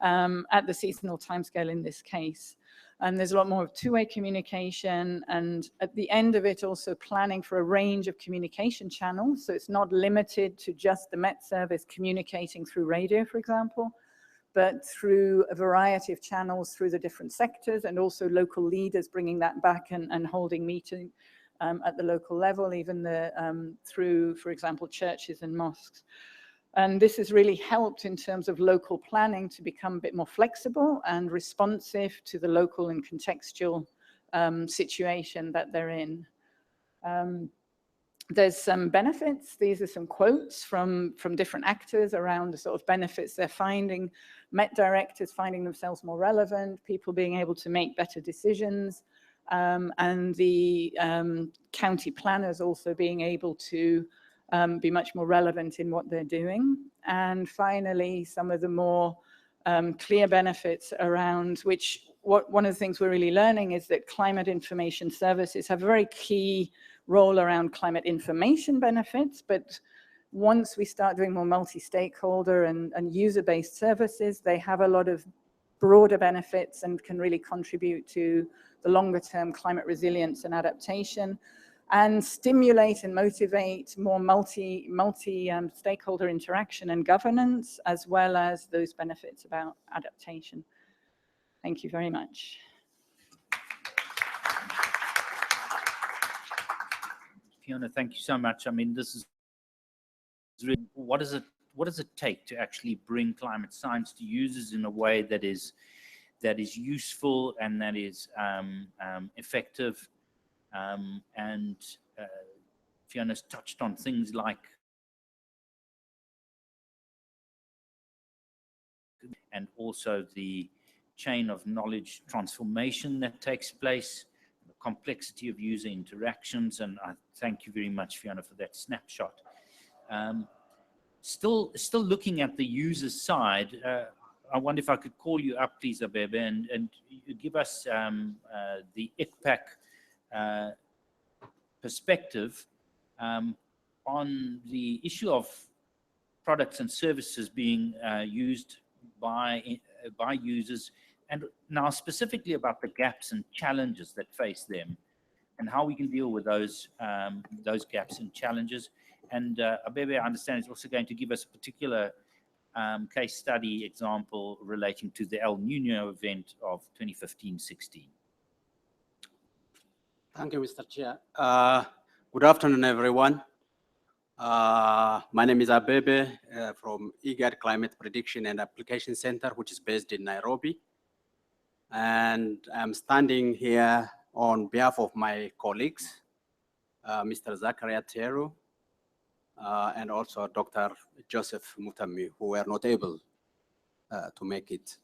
E: at the seasonal timescale in this case. And there's a lot more of two-way communication, and at the end of it also planning for a range of communication channels. So it's not limited to just the Met Service communicating through radio, for example, but through a variety of channels through the different sectors, and also local leaders bringing that back and holding meetings at the local level, even through, for example, churches and mosques. And this has really helped in terms of local planning to become a bit more flexible and responsive to the local and contextual situation that they're in. There's some benefits. These are some quotes from different actors around the sort of benefits they're finding. Met directors finding themselves more relevant, people being able to make better decisions, and the county planners also being able to be much more relevant in what they're doing. And finally, some of the more clear benefits around which, one of the things we're really learning is that climate information services have a very key role around climate information benefits, but once we start doing more multi-stakeholder and user-based services, they have a lot of broader benefits and can really contribute to the longer-term climate resilience and adaptation, and stimulate and motivate more multi-stakeholder interaction and governance, as well as those benefits about adaptation. Thank you very much.
B: Fiona, thank you so much. I mean, this is really, what does it take to actually bring climate science to users in a way that is useful and that is effective? And Fiona's touched on things like and also the chain of knowledge transformation that takes place, the complexity of user interactions, and I thank you very much, Fiona, for that snapshot. Still looking at the user side, I wonder if I could call you up, please, Abebe, and give us the ICPAC perspective on the issue of products and services being used by users, and now specifically about the gaps and challenges that face them, and how we can deal with those gaps and challenges. And Abebe, I understand, is also going to give us a particular case study example relating to the El Nino event of 2015-16.
F: Thank you, Mr. Chair. Good afternoon, everyone. My name is Abebe from IGAD Climate Prediction and Application Center, which is based in Nairobi. And I'm standing here on behalf of my colleagues, Mr. Zakaria Teru, and also Dr. Joseph Mutami, who were not able to make it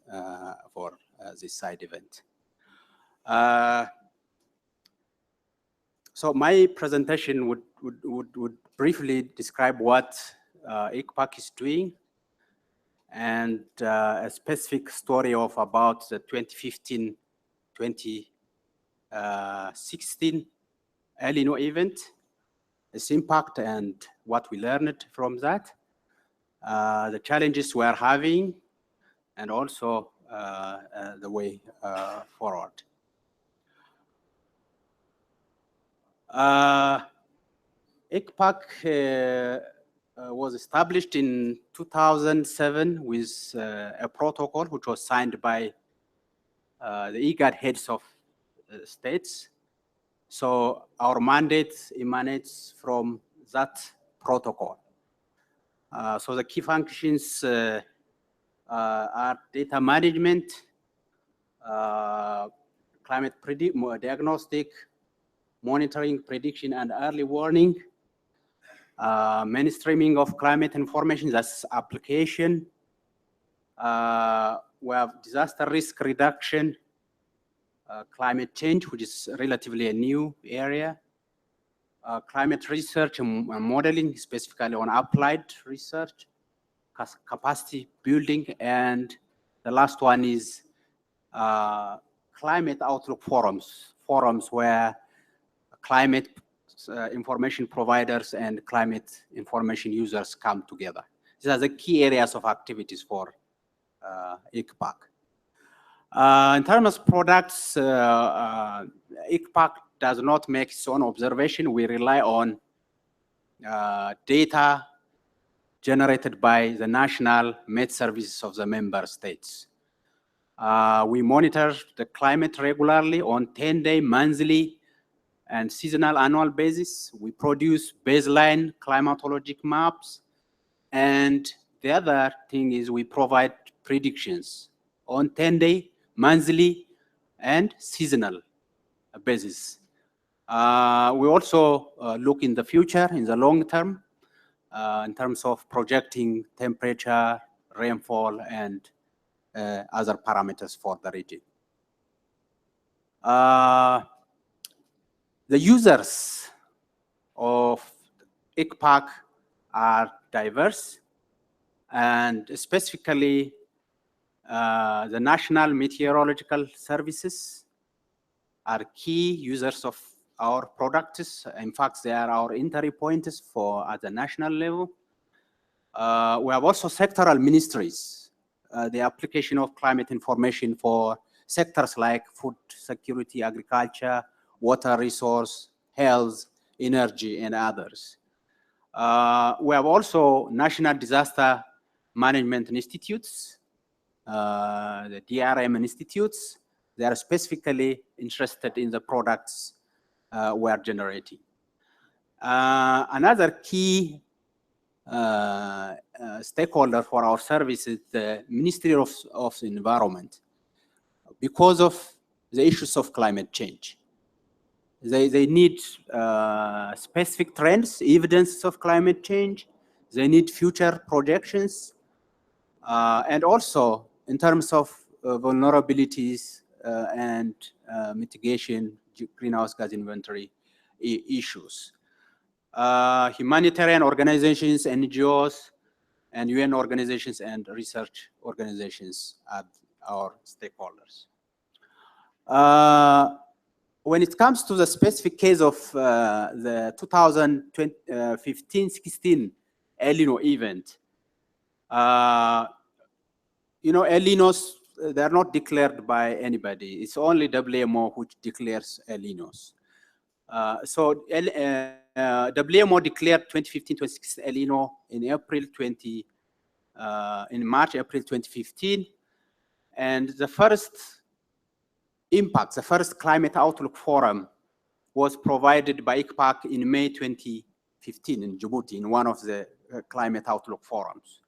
F: for this side event. So my presentation would briefly describe what ICPAC is doing, and a specific story of about the 2015-2016 El Nino event, its impact and what we learned from that, the challenges we are having, and also the way forward. ICPAC was established in 2007 with a protocol which was signed by the IGAD heads of states. So our mandate emanates from that protocol. So the key functions are data management, climate diagnostic, monitoring, prediction, and early warning, mainstreaming of climate information, that's application. We have disaster risk reduction, climate change, which is relatively a new area, climate research and modeling, specifically on applied research, capacity building, and the last one is climate outlook forums where climate information providers and climate information users come together. These are the key areas of activities for ICPAC. In terms of products, ICPAC does not make its own observation. We rely on data generated by the national Met services of the member states. We monitor the climate regularly on 10-day, monthly, and seasonal annual basis. We produce baseline climatologic maps. And the other thing is we provide predictions on 10-day, monthly, and seasonal basis. We also look in the future, in the long term, in terms of projecting temperature, rainfall, and other parameters for the region. The users of ICPAC are diverse, and specifically the National Meteorological Services are key users of our products. In fact, they are our entry points for at the national level. We have also sectoral ministries, the application of climate information for sectors like food security, agriculture, water resource, health, energy, and others. We have also national disaster management institutes, the DRM institutes. They are specifically interested in the products we are generating. Another key stakeholder for our service is the Ministry of Environment, because of the issues of climate change. They need specific trends, evidence of climate change. They need future projections. And also, in terms of vulnerabilities and mitigation, greenhouse gas inventory issues. Humanitarian organizations, NGOs, and UN organizations and research organizations are our stakeholders. When it comes to the specific case of the 2015-16 El Nino event, you know, El Ninos, they are not declared by anybody. It's only WMO which declares El Ninos. So WMO declared 2015-26 El Nino in March, April 2015, and the first impact, the first climate outlook forum was provided by ICPAC in May 2015 in Djibouti, in one of the climate outlook forums.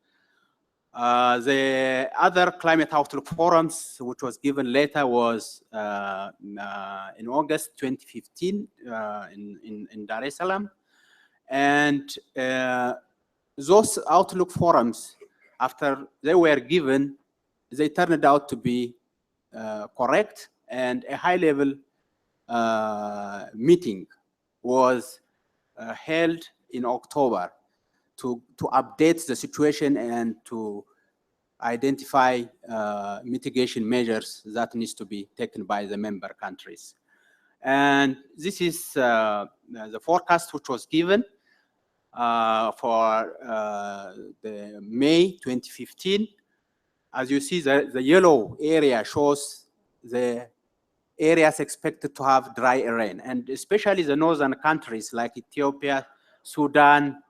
F: The other climate outlook forums, which was given later, was in August 2015 in Dar es Salaam. And those outlook forums, after they were given, they turned out to be correct, and a high-level meeting was held in October to update the situation and to identify mitigation measures that needs to be taken by the member countries. And this is the forecast which was given for the May 2015. As you see, the yellow area shows the areas expected to have dry rain, and especially the northern countries like Ethiopia, Sudan,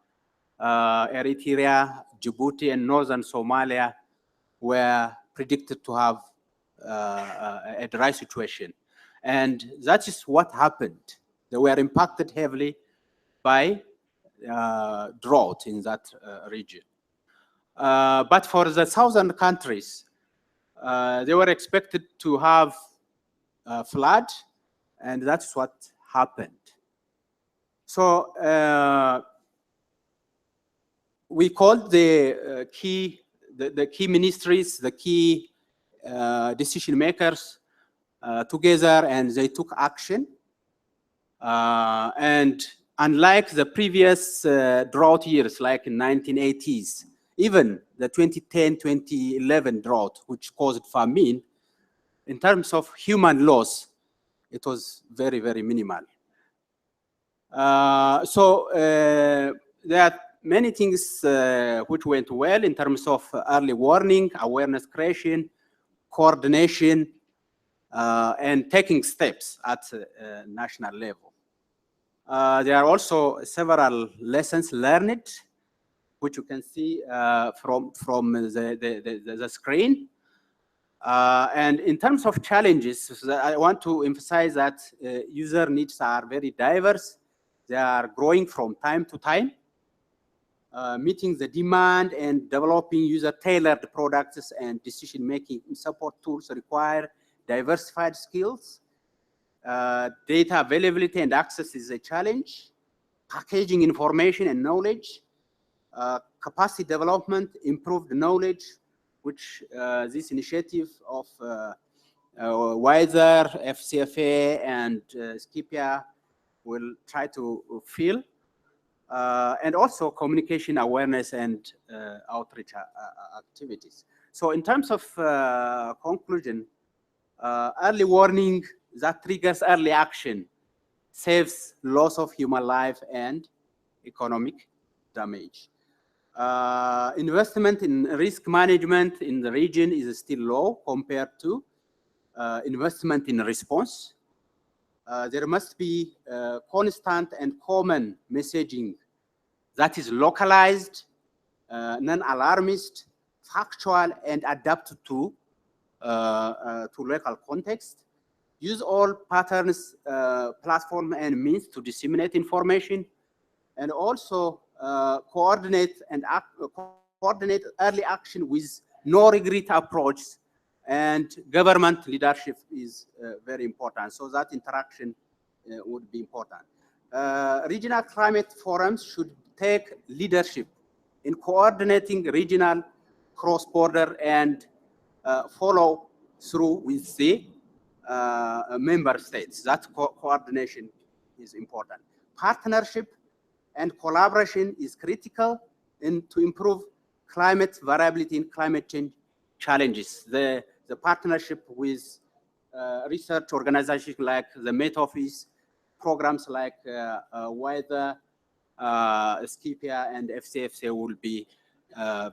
F: Eritrea, Djibouti, and northern Somalia were predicted to have a dry situation. And that is what happened. They were impacted heavily by drought in that region. But for the southern countries, they were expected to have flood, and that's what happened. So we called the key ministries, the key decision makers together, and they took action. And unlike the previous drought years, like in 1980s, even the 2010-2011 drought, which caused famine, in terms of human loss, it was very, very minimal. There are many things which went well in terms of early warning, awareness creation, coordination, and taking steps at national level. There are also several lessons learned, which you can see from the screen. And in terms of challenges, I want to emphasize that user needs are very diverse. They are growing from time to time. Meeting the demand and developing user-tailored products and decision-making support tools require diversified skills. Data availability and access is a challenge. Packaging information and knowledge. Capacity development, improved knowledge, which this initiative of WISER, FCFA, and SCIPIA will try to fill. And also communication awareness and outreach activities. So in terms of conclusion, early warning that triggers early action saves loss of human life and economic damage. Investment in risk management in the region is still low compared to investment in response. There must be constant and common messaging that is localized, non-alarmist, factual, and adapted to local context. Use all patterns, platform, and means to disseminate information, and also coordinate early action with no regret approach. And government leadership is very important. So that interaction would be important. Regional climate forums should take leadership in coordinating regional cross-border and follow through with the member states. That coordination is important. Partnership and collaboration is critical to improve climate variability and climate change challenges. The partnership with research organizations like the Met Office, programs like WISER, SCIPIA, and FCFC will be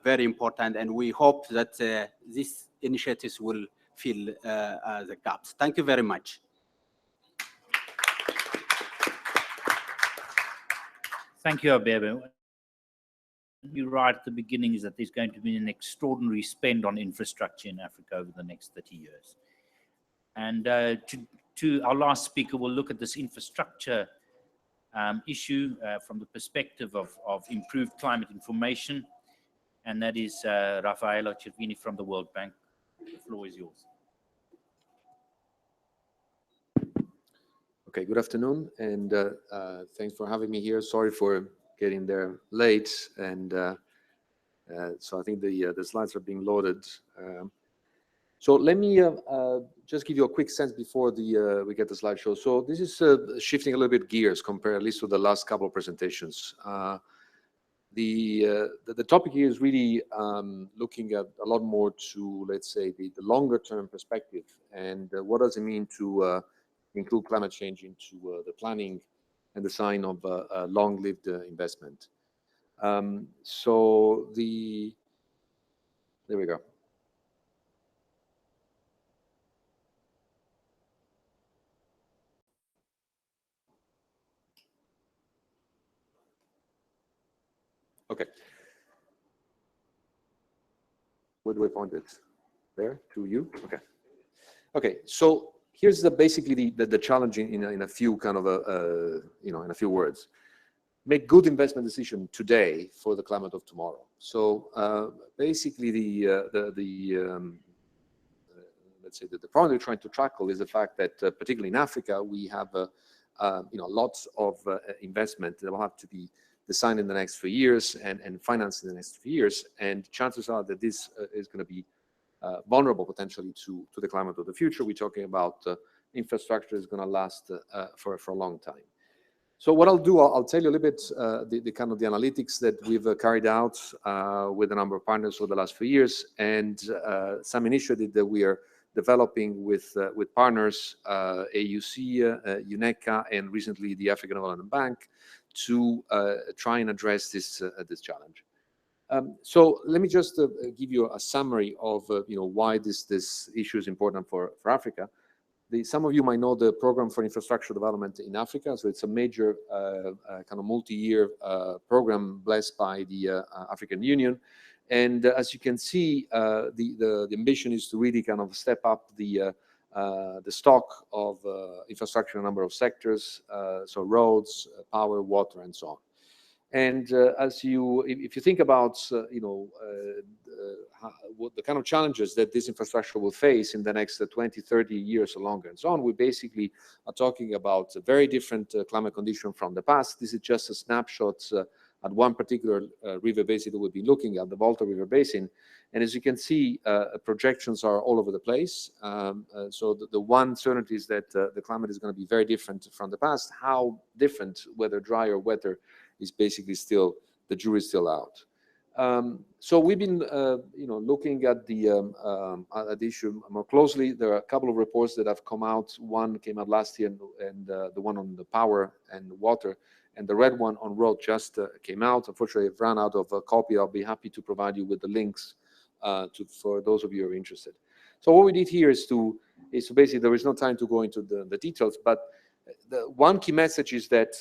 F: very important, and we hope that these initiatives will fill the gaps. Thank you very much.
B: Thank you, Abebe. You're right at the beginning is that there's going to be an extraordinary spend on infrastructure in Africa over the next 30 years. And to our last speaker, we'll look at this infrastructure issue from the perspective of improved climate information. And that is Raffaello Cervigni from the World Bank. The floor is yours.
G: Okay, good afternoon, and thanks for having me here. Sorry for getting there late, and so I think the slides are being loaded. So let me just give you a quick sense before we get the slideshow. So this is shifting a little bit gears compared at least to the last couple of presentations. The topic here is really looking at a lot more to, let's say, the longer term perspective, and what does it mean to include climate change into the planning and design of a long-lived investment. So there we go. Okay. Where do I point it? There, to you? Okay. Okay, so here's basically the challenge in a few kind of in a few words. Make good investment decision today for the climate of tomorrow. So basically let's say that the problem we're trying to tackle is the fact that particularly in Africa we have lots of investment that will have to be designed in the next few years and financed in the next few years, and chances are that this is going to be vulnerable potentially to the climate of the future. We're talking about infrastructure is going to last for a long time. So what I'll do, I'll tell you a little bit the kind of the analytics that we've carried out with a number of partners over the last few years, and some initiatives that we are developing with partners, AUC, UNECA, and recently the African Development Bank, to try and address this challenge. So let me just give you a summary of why this issue is important for Africa. Some of you might know the Program for Infrastructure Development in Africa. So it's a major kind of multi-year program blessed by the African Union. And as you can see, the ambition is to really kind of step up the stock of infrastructure in a number of sectors, so roads, power, water, and so on. And if you think about what the kind of challenges that this infrastructure will face in the next 20, 30 years or longer and so on, we basically are talking about a very different climate condition from the past. This is just a snapshot at one particular river basin that we'll be looking at, the Volta River Basin. And as you can see, projections are all over the place. So the one certainty is that the climate is going to be very different from the past. How different, whether dry or wetter, is basically still, the jury's still out. So we've been, looking at the issue more closely. There are a couple of reports that have come out. One came out last year, and the one on the power and water, and the red one on road just came out. Unfortunately, I've run out of a copy. I'll be happy to provide you with the links for those of you who are interested. So what we did here is to basically, there is no time to go into the details, but the one key message is that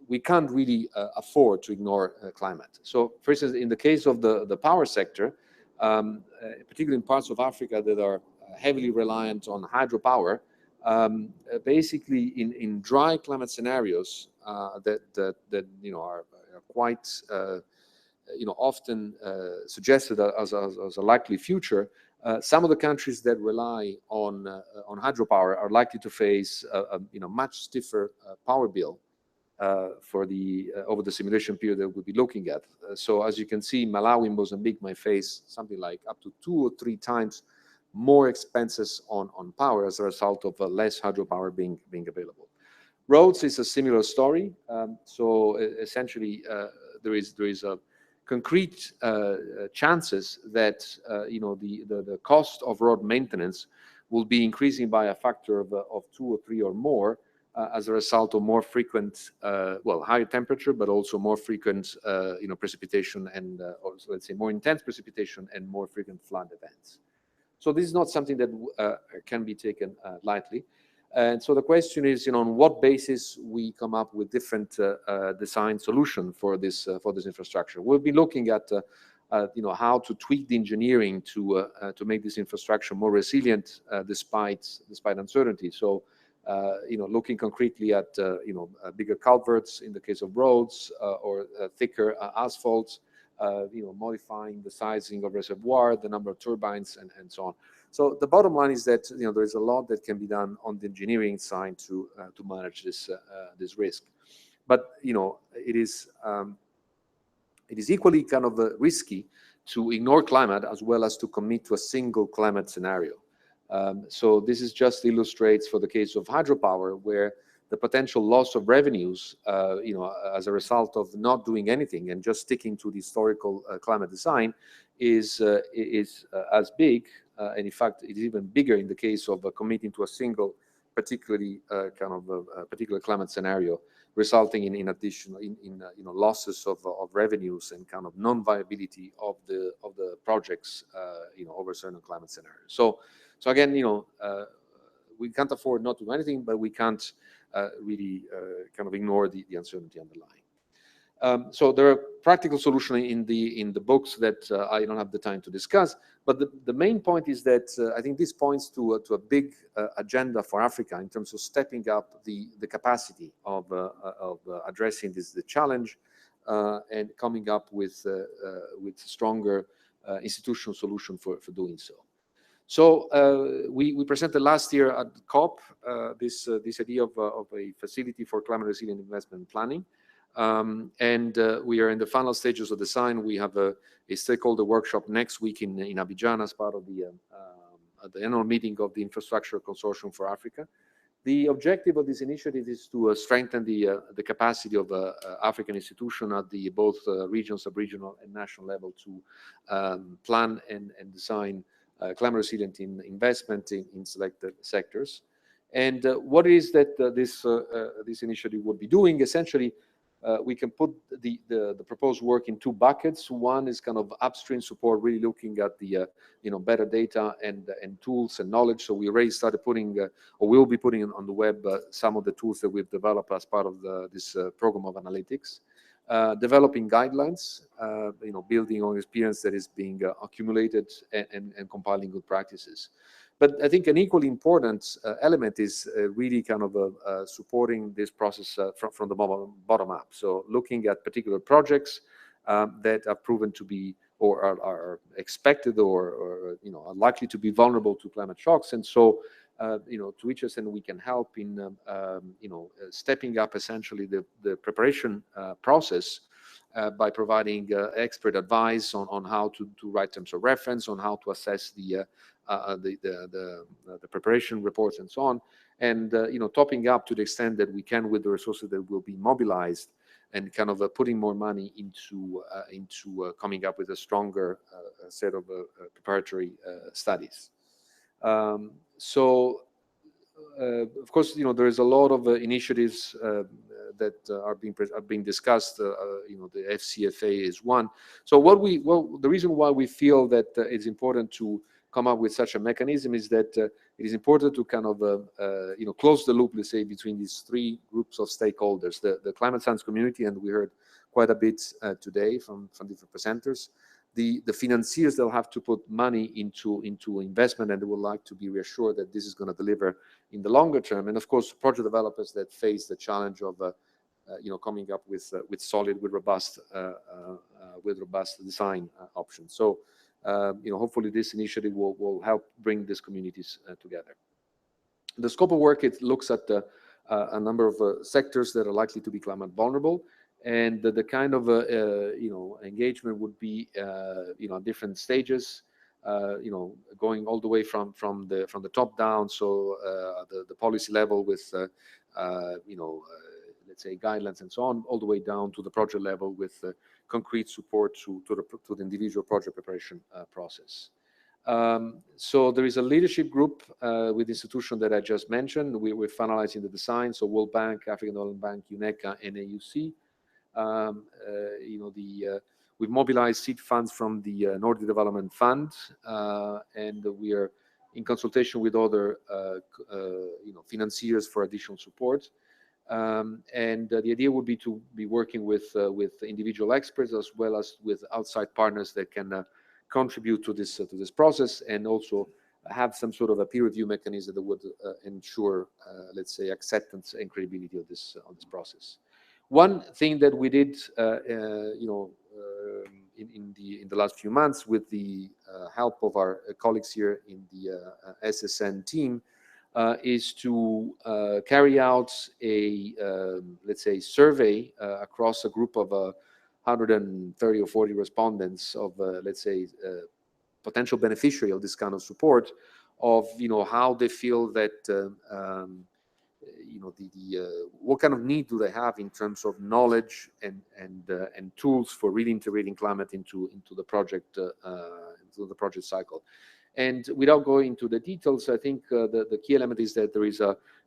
G: we can't really afford to ignore climate. So, for instance, in the case of the power sector, particularly in parts of Africa that are heavily reliant on hydropower, basically in dry climate scenarios that are quite often suggested as a likely future, some of the countries that rely on hydropower are likely to face a much stiffer power bill for over the simulation period that we'll be looking at. So as you can see, Malawi and Mozambique might face something like up to 2 or 3 times more expenses on power as a result of less hydropower being available. Roads is a similar story. So essentially, there is a concrete chances that the cost of road maintenance will be increasing by a factor of 2 or 3 or more as a result of more frequent, higher temperature, but also more frequent, precipitation and also, let's say, more intense precipitation and more frequent flood events. So this is not something that can be taken lightly. And so the question is, on what basis we come up with different design solution for this infrastructure. We'll be looking at, how to tweak the engineering to make this infrastructure more resilient despite uncertainty. So, looking concretely at, bigger culverts in the case of roads or thicker asphalt, modifying the sizing of reservoir, the number of turbines, and so on. So the bottom line is that there is a lot that can be done on the engineering side to manage this risk. But it is equally kind of risky to ignore climate as well as to commit to a single climate scenario. So this is just illustrates for the case of hydropower, where the potential loss of revenues, as a result of not doing anything and just sticking to the historical climate design, is as big, and in fact, it is even bigger in the case of committing to a single, particularly particular climate scenario, resulting in additional losses of revenues and kind of non-viability of the projects, over certain climate scenarios. So again, we can't afford not to do anything, but we can't really kind of ignore the uncertainty underlying. So there are practical solutions in the books that I don't have the time to discuss, but the main point is that I think this points to a big agenda for Africa in terms of stepping up the capacity of addressing the challenge and coming up with stronger institutional solution for doing so. So we presented last year at COP this idea of a facility for climate resilient investment planning. And we are in the final stages of design. We have a stakeholder workshop next week in Abidjan as part of the annual meeting of the Infrastructure Consortium for Africa. The objective of this initiative is to strengthen the capacity of African institutions at the both regional, sub-regional, and national level to plan and design climate resilient investment in selected sectors. And what is that this initiative would be doing? Essentially, we can put the proposed work in two buckets. One is kind of upstream support, really looking at the better data and tools and knowledge. So we already started putting, or will be putting on the web some of the tools that we've developed as part of this program of analytics. Developing guidelines, building on experience that is being accumulated and compiling good practices. But I think an equally important element is really kind of supporting this process from the bottom up. So looking at particular projects that are proven to be or are expected or are likely to be vulnerable to climate shocks. And so, to which extent we can help in, stepping up essentially the preparation process by providing expert advice on how to write terms of reference, on how to assess the preparation reports and so on, and topping up to the extent that we can with the resources that will be mobilized, and kind of putting more money into coming up with a stronger set of preparatory studies. So of course, there is a lot of initiatives that are being discussed. The FCFA is one. So the reason why we feel that it's important to come up with such a mechanism is that it is important to kind of close the loop, let's say, between these three groups of stakeholders: the climate science community, and we heard quite a bit today from different presenters. The financiers, they'll have to put money into investment, and they would like to be reassured that this is going to deliver in the longer term. And of course, project developers that face the challenge of coming up with solid, with robust design options. So hopefully this initiative will help bring these communities together. The scope of work, it looks at a number of sectors that are likely to be climate vulnerable. And the kind of engagement would be different stages, going all the way from the top down, so the policy level with let's say guidelines and so on, all the way down to the project level with concrete support to the individual project preparation process. So there is a leadership group with the institution that I just mentioned. We're finalizing the design. So World Bank, African Development Bank, UNECA, and AUC. We've mobilized seed funds from the Nordic Development Fund, and we are in consultation with other financiers for additional support. And the idea would be to be working with individual experts as well as with outside partners that can contribute to this process, and also have some sort of a peer review mechanism that would ensure, let's say, acceptance and credibility of this process. One thing that we did, in the last few months, with the help of our colleagues here in the SSN team, is to carry out a, let's say, survey across a group of 130 or 40 respondents of, let's say, potential beneficiary of this kind of support, of how they feel that what kind of need do they have in terms of knowledge and tools for really integrating climate into the project cycle. And without going into the details, I think the key element is that there is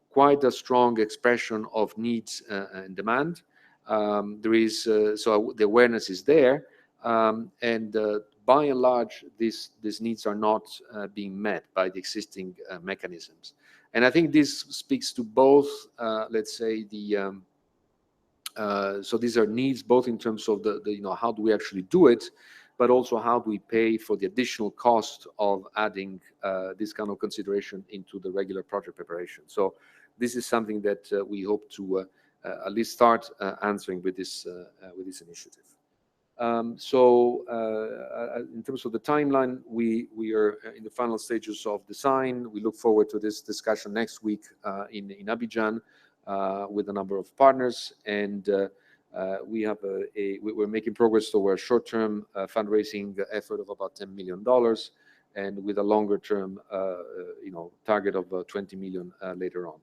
G: quite a strong expression of needs and demand. There is so the awareness is there, and by and large, these needs are not being met by the existing mechanisms. And I think this speaks to both, let's say, so these are needs both in terms of the how do we actually do it, but also how do we pay for the additional cost of adding this kind of consideration into the regular project preparation. So this is something that we hope to at least start answering with this initiative. So in terms of the timeline, we are in the final stages of design. We look forward to this discussion next week in Abidjan with a number of partners, and we're making progress toward a short-term fundraising effort of about $10 million, and with a longer-term target of 20 million later on.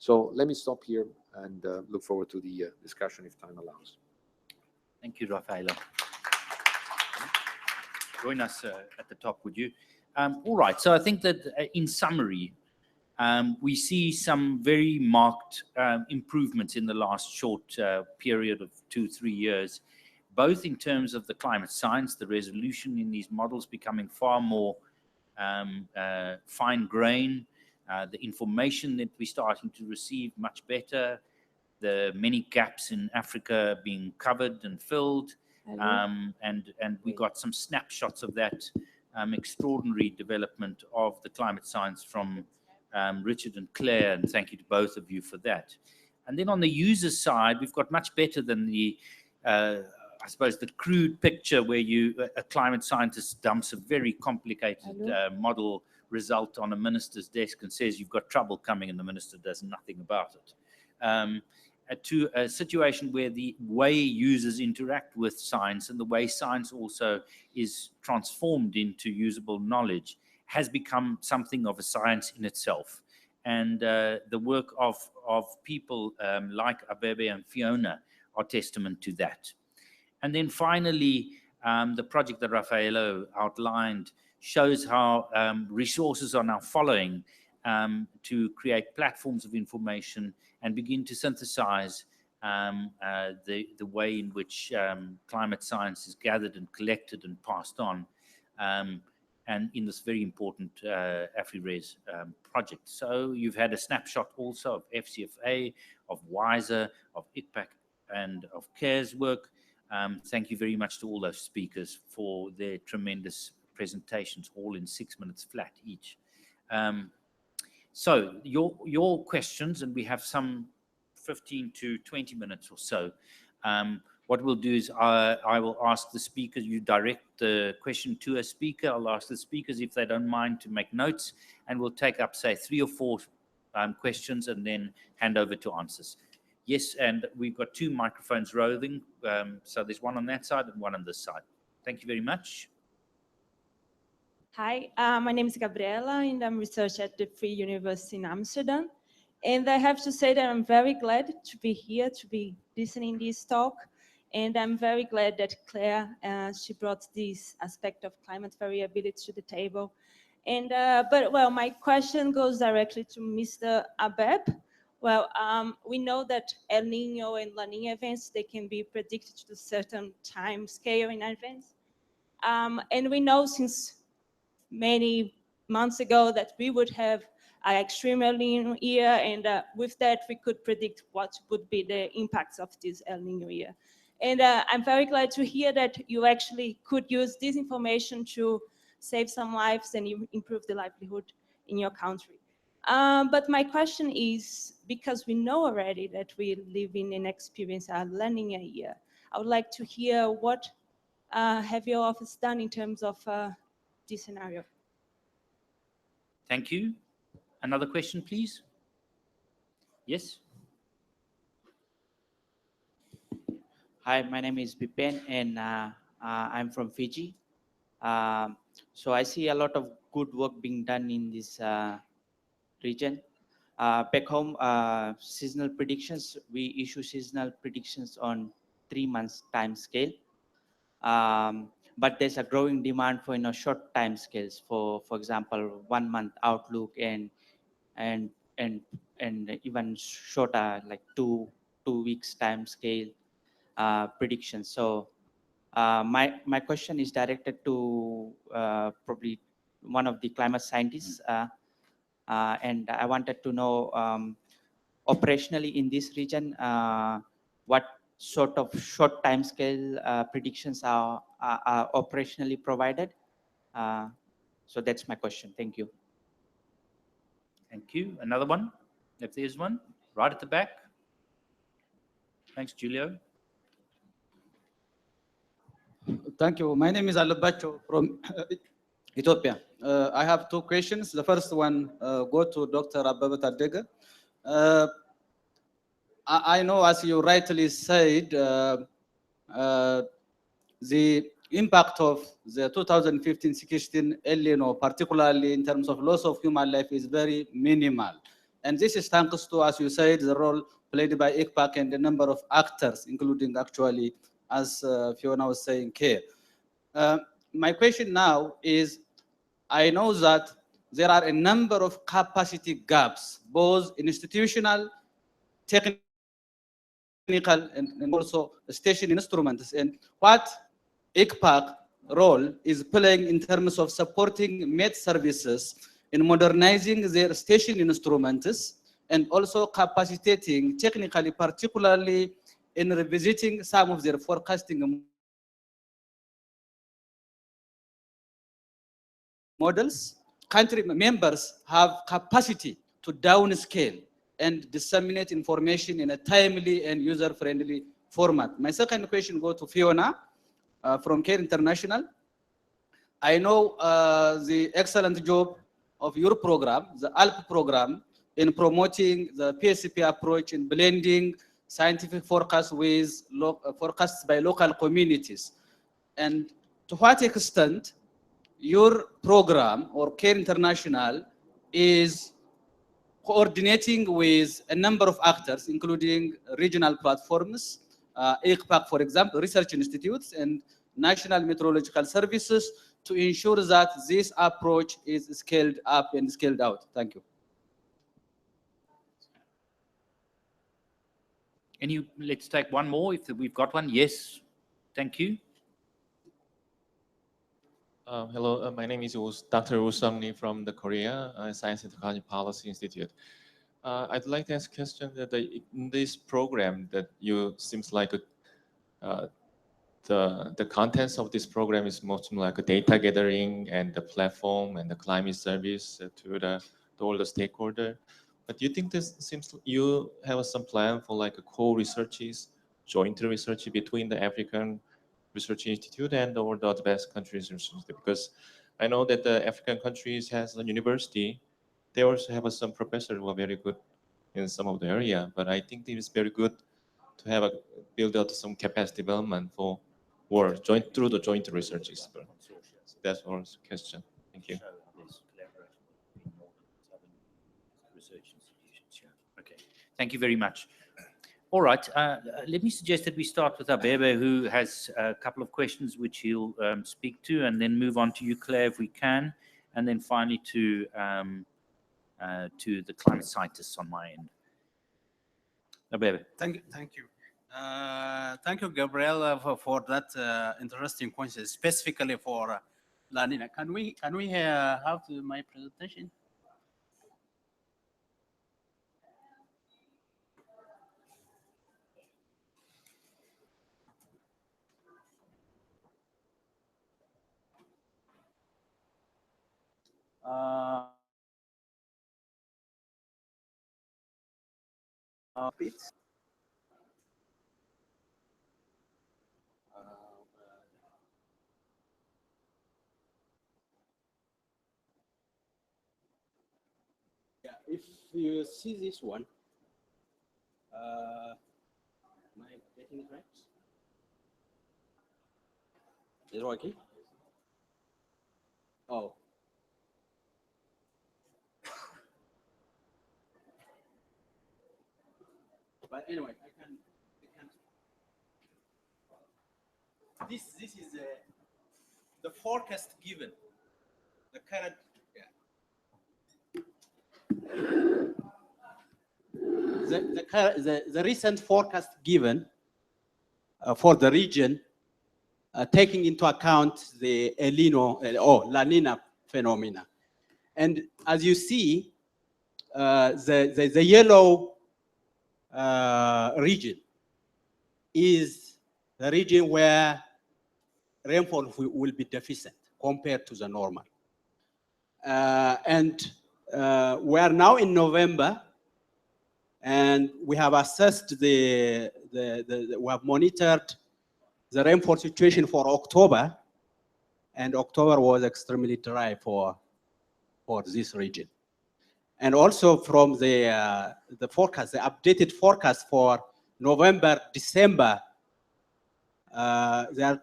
G: So let me stop here and look forward to the discussion if time allows.
B: Thank you, Raffaello. Join us at the top, would you? All right, so I think that in summary, we see some very marked improvements in the last short period of 2-3 years, both in terms of the climate science, the resolution in these models becoming far more fine grain, the information that we're starting to receive much better, the many gaps in Africa being covered and filled, and we got some snapshots of that extraordinary development of the climate science from Richard and Claire, and thank you to both of you for that. And then on the user side, we've got much better than the, I suppose, the crude picture where a climate scientist dumps a very complicated model result on a minister's desk and says you've got trouble coming, and the minister does nothing about it. To a situation where the way users interact with science and the way science also is transformed into usable knowledge has become something of a science in itself. And the work of people like Abebe and Fiona are testament to that. And then finally, the project that Raffaello outlined shows how resources are now following to create platforms of information and begin to synthesize the way in which climate science is gathered and collected and passed on, and in this very important AfriRes project. So you've had a snapshot also of FCFA, of WISER, of ICPAC, and of CARE's work. Thank you very much to all those speakers for their tremendous presentations, all in 6 minutes flat each. So your questions, and we have some 15 to 20 minutes or so. What we'll do is I will ask the speakers, you direct the question to a speaker. I'll ask the speakers if they don't mind to make notes, and we'll take up, say, 3 or 4 questions and then hand over to answers. Yes, and we've got 2 microphones roving. So there's one on that side and one on this side. Thank you very much.
H: Hi, my name is Gabriela, and I'm researcher at the Free University in Amsterdam. And I have to say that I'm very glad to be here, to be listening to this talk. And I'm very glad that Claire, she brought this aspect of climate variability to the table. And, but well, my question goes directly to Mr. Abebe. Well, we know that El Nino and La Nina events, they can be predicted to a certain time scale in advance. And we know since many months ago that we would have an extreme El Nino year, and with that we could predict what would be the impacts of this El Nino year. And I'm very glad to hear that you actually could use this information to save some lives and improve the livelihood in your country. But my question is, because we know already that we live in and experience a La Nina year, I would like to hear what have your office done in terms of this scenario.
B: Thank you. Another question, please. Yes.
I: Hi, my name is Bipen, and I'm from Fiji. So I see a lot of good work being done in this region. Back home, seasonal predictions, we issue seasonal predictions on 3 months time scale. But there's a growing demand for short time scales, for example 1 month outlook and even shorter, like two weeks time scale predictions. So my question is directed to probably one of the climate scientists, and I wanted to know operationally in this region what sort of short time scale predictions are operationally provided. So that's my question. Thank you.
B: Thank you. Another one, if there's one, right at the back. Thanks, Julio.
J: Thank you. My name is Alubacho from Ethiopia. I have 2 questions. The first one go to Dr. Abebe Tadege. I know, as you rightly said, the impact of the 2015-16 El Nino, particularly in terms of loss of human life, is very minimal. And this is thanks to, as you said, the role played by ICPAC and a number of actors, including actually, as Fiona was saying, CARE. My question now is, I know that there are a number of capacity gaps, both institutional, technical, and also station instruments, and what ICPAC role is playing in terms of supporting Met services in modernizing their station instruments and also capacitating technically, particularly in revisiting some of their forecasting models. Country members have capacity to downscale and disseminate information in a timely and user-friendly format. My second question goes to Fiona from CARE International. I know the excellent job of your program, the ALP program, in promoting the PSCP approach in blending scientific forecasts with forecasts by local communities. And to what extent your program or CARE International is coordinating with a number of actors, including regional platforms, ICPAC, for example, research institutes, and national meteorological services to ensure that this approach is scaled up and scaled out. Thank you.
B: Let's take one more if we've got one. Yes, thank you.
K: Hello, my name is Dr. Usomni from the Korea Science and Technology Policy Institute. I'd like to ask a question that in this program that you seems like the contents of this program is mostly like a data gathering and the platform and the climate service to all the stakeholder. But do you think this seems you have some plan for like a co-researches, joint research between the African Research Institute and all the advanced countries research? Because I know that the African countries has a university. They also have some professors who are very good in some of the area, but I think it is very good to have build out some capacity development for work through the joint researches. But that's our question. Thank you.
B: Okay, thank you very much. All right, let me suggest that we start with Abebe, who has a couple of questions which he'll speak to, and then move on to you, Claire, if we can, and then finally to the climate scientists on my end. Abebe.
F: Thank you. Thank you, Gabriel, for that interesting question, specifically for La Nina. Can we have my presentation? Bits. Yeah, if you see this one, am I getting it right? Is it working? Oh. But anyway, I can. This is the forecast given. The current. Yeah. The recent forecast given for the region, taking into account the El Nino or La Nina phenomena, and as you see, the yellow region is the region where rainfall will be deficient compared to the normal. And we are now in November, and we have assessed we have monitored the rainfall situation for October, and October was extremely dry for this region. And also from the forecast, the updated forecast for November, December, they are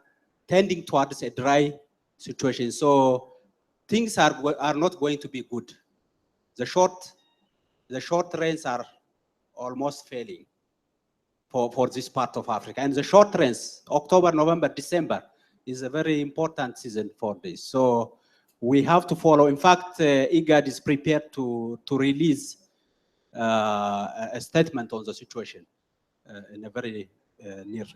F: tending towards a dry situation. So things are not going to be good. The short rains are almost failing for this part of Africa. And the short rains, October, November, December, is a very important season for this. So we have to follow. In fact, IGAD is prepared to release a statement on the situation in a very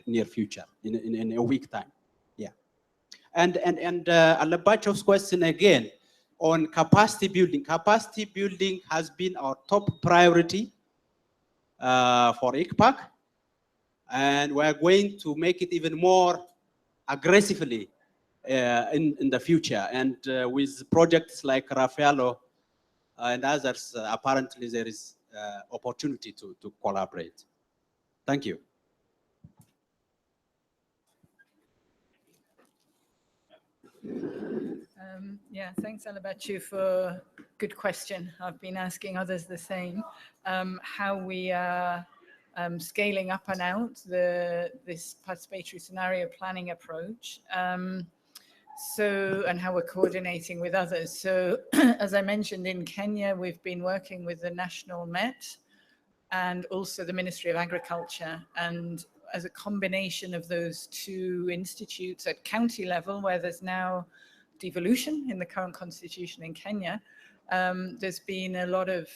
F: near future, in a week time. Yeah. And Alabachev's question again on capacity building. Capacity building has been our top priority for ICPAC, and we're going to make it even more aggressively in the future. And with projects like Raffaello and others, apparently there is opportunity to collaborate. Thank you.
E: Yeah, thanks, Alabachu, for good question. I've been asking others the same. How we are scaling up and out this participatory scenario planning approach. And how we're coordinating with others. So as I mentioned, in Kenya, we've been working with the National Met and also the Ministry of Agriculture. And as a combination of those two institutes at county level, where there's now devolution in the current constitution in Kenya, there's been a lot of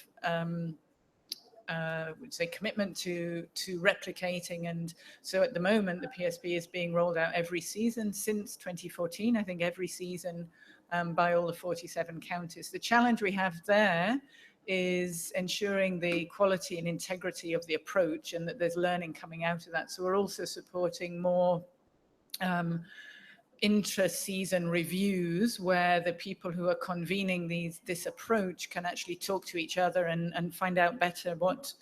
E: would say commitment to replicating. And so at the moment, the PSB is being rolled out every season since 2014, I think every season by all the 47 counties. The challenge we have there is ensuring the quality and integrity of the approach and that there's learning coming out of that. So we're also supporting more intra-season reviews where the people who are convening this approach can actually talk to each other and find out better what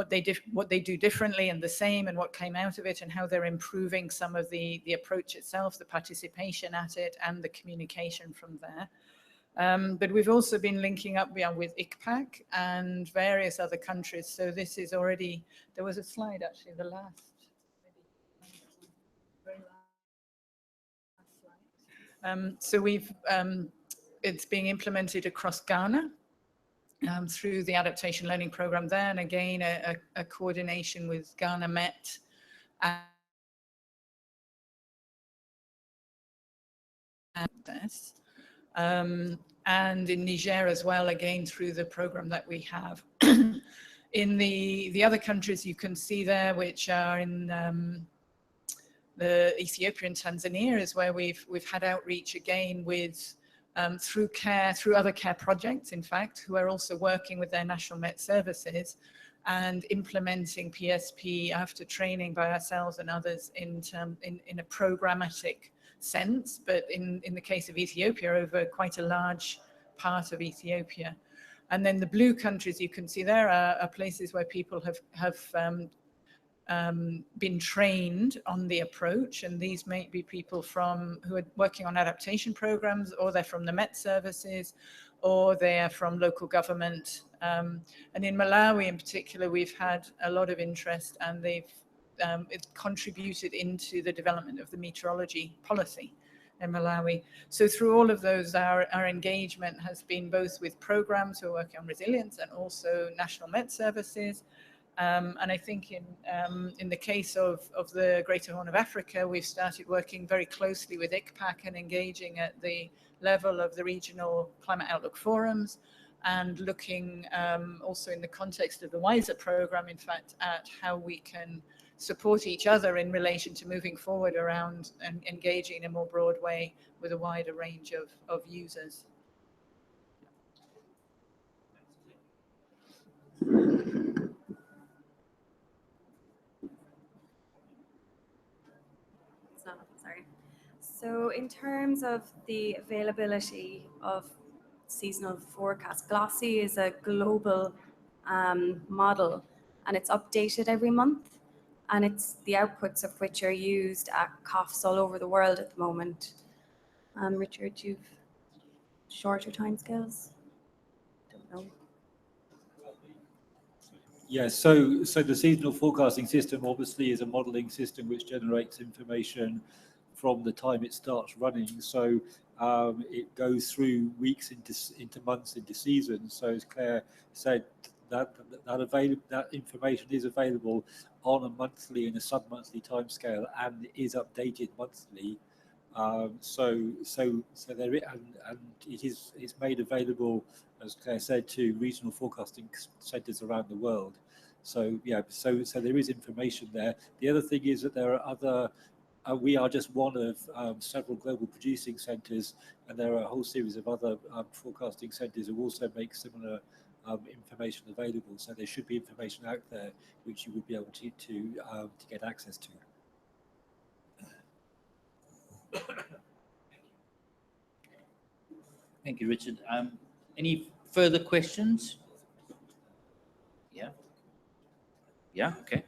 E: they do differently and the same, and what came out of it, and how they're improving some of the approach itself, the participation at it, and the communication from there. But we've also been linking up with ICPAC and various other countries. So this is already, there was a slide actually, the last. So it's being implemented across Ghana through the adaptation learning program there, and again a coordination with Ghana Met and this, and in Niger as well, again through the program that we have. In the other countries you can see there, which are in the Ethiopia and Tanzania, is where we've had outreach again with through other care projects, in fact, who are also working with their national Met services and implementing PSP after training by ourselves and others in a programmatic sense, but in the case of Ethiopia, over quite a large part of Ethiopia. And then the blue countries you can see there are places where people have been trained on the approach, and these may be people who are working on adaptation programs, or they're from the Met services, or they are from local government. And in Malawi in particular, we've had a lot of interest, and it's contributed into the development of the meteorology policy in Malawi. So through all of those, our engagement has been both with programs who are working on resilience and also national Met services. And I think in the case of the Greater Horn of Africa, we've started working very closely with ICPAC and engaging at the level of the regional climate outlook forums, and looking also in the context of the WISER program, in fact, at how we can support each other in relation to moving forward around and engaging in a more broad way with a wider range of users.
D: So in terms of the availability of seasonal forecast, GLOSSy is a global model, and it's updated every month, and it's the outputs of which are used at COFs all over the world at the moment. Richard, you've shorter timescales? Don't know.
C: Yes, so the seasonal forecasting system obviously is a modelling system which generates information from the time it starts running. So it goes through weeks into months into seasons. So as Claire said, that information is available on a monthly and a sub-monthly timescale, and is updated monthly So there and it's made available, as Claire said, to regional forecasting centres around the world. So yeah, so there is information there. The other thing is that there are other. We are just one of several global producing centres, and there are a whole series of other forecasting centres who also make similar information available. So there should be information out there which you would be able to get access to.
B: Thank you, Richard. Any further questions? Yeah. Yeah. Okay.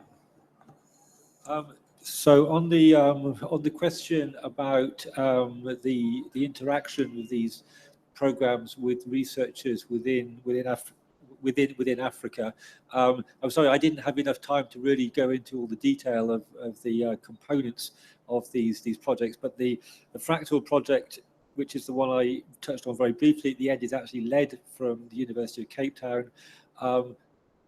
C: So on the question about the interaction of these programs with researchers within Africa, I'm sorry, I didn't have enough time to really go into all the detail of the components of these projects, but the Fractal project, which is the one I touched on very briefly at the end, is actually led from the University of Cape Town.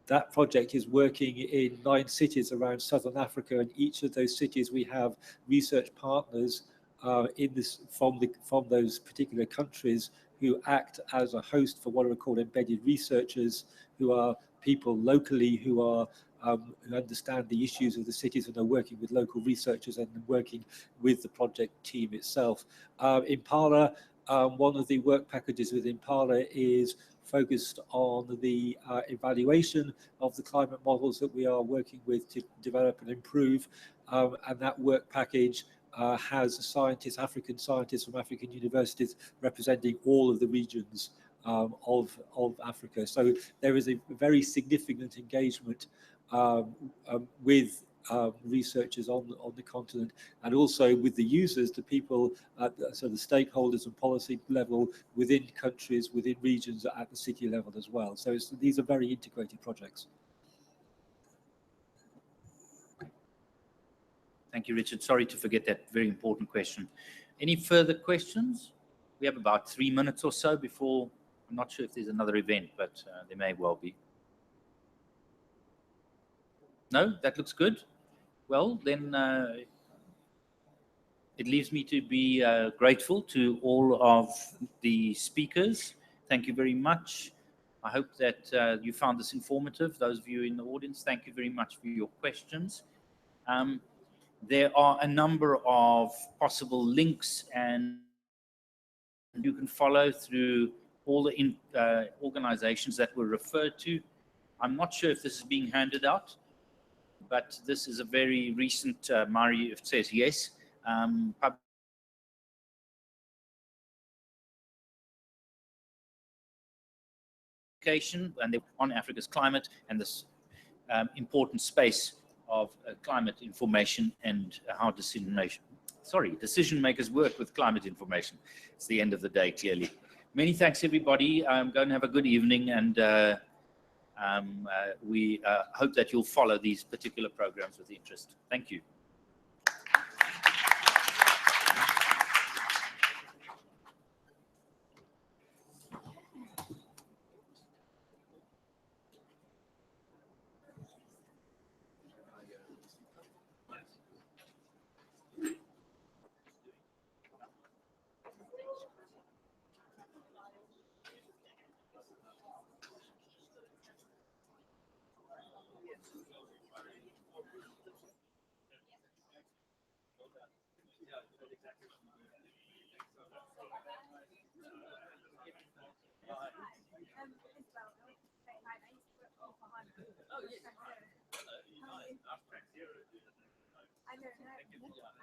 C: That project is working in 9 cities around Southern Africa, and each of those cities we have research partners from those particular countries who act as a host for what are called embedded researchers, who are people locally who understand the issues of the cities and are working with local researchers and working with the project team itself. Impala, one of the work packages with Impala is focused on the evaluation of the climate models that we are working with to develop and improve, and that work package has scientists, African scientists from African universities representing all of the regions of Africa. So there is a very significant engagement with researchers on the continent, and also with the users, the people, so the stakeholders and policy level within countries, within regions, at the city level as well. So these are very integrated projects.
B: Thank you, Richard. Sorry to forget that very important question. Any further questions? We have about 3 minutes or so before, I'm not sure if there's another event, but there may well be. No, that looks good. Well, then it leaves me to be grateful to all of the speakers. Thank you very much. I hope that you found this informative. Those of you in the audience, thank you very much for your questions. There are a number of possible links, and you can follow through all the organizations that were referred to. I'm not sure if this is being handed out, but this is a very recent, Mari, it says yes, publication, and they're on Africa's climate and this important space of climate information and how decision makers work with climate information. It's the end of the day, clearly. Many thanks, everybody. Go and have a good evening, and we hope that you'll follow these particular programs with interest. Thank you. I don't know.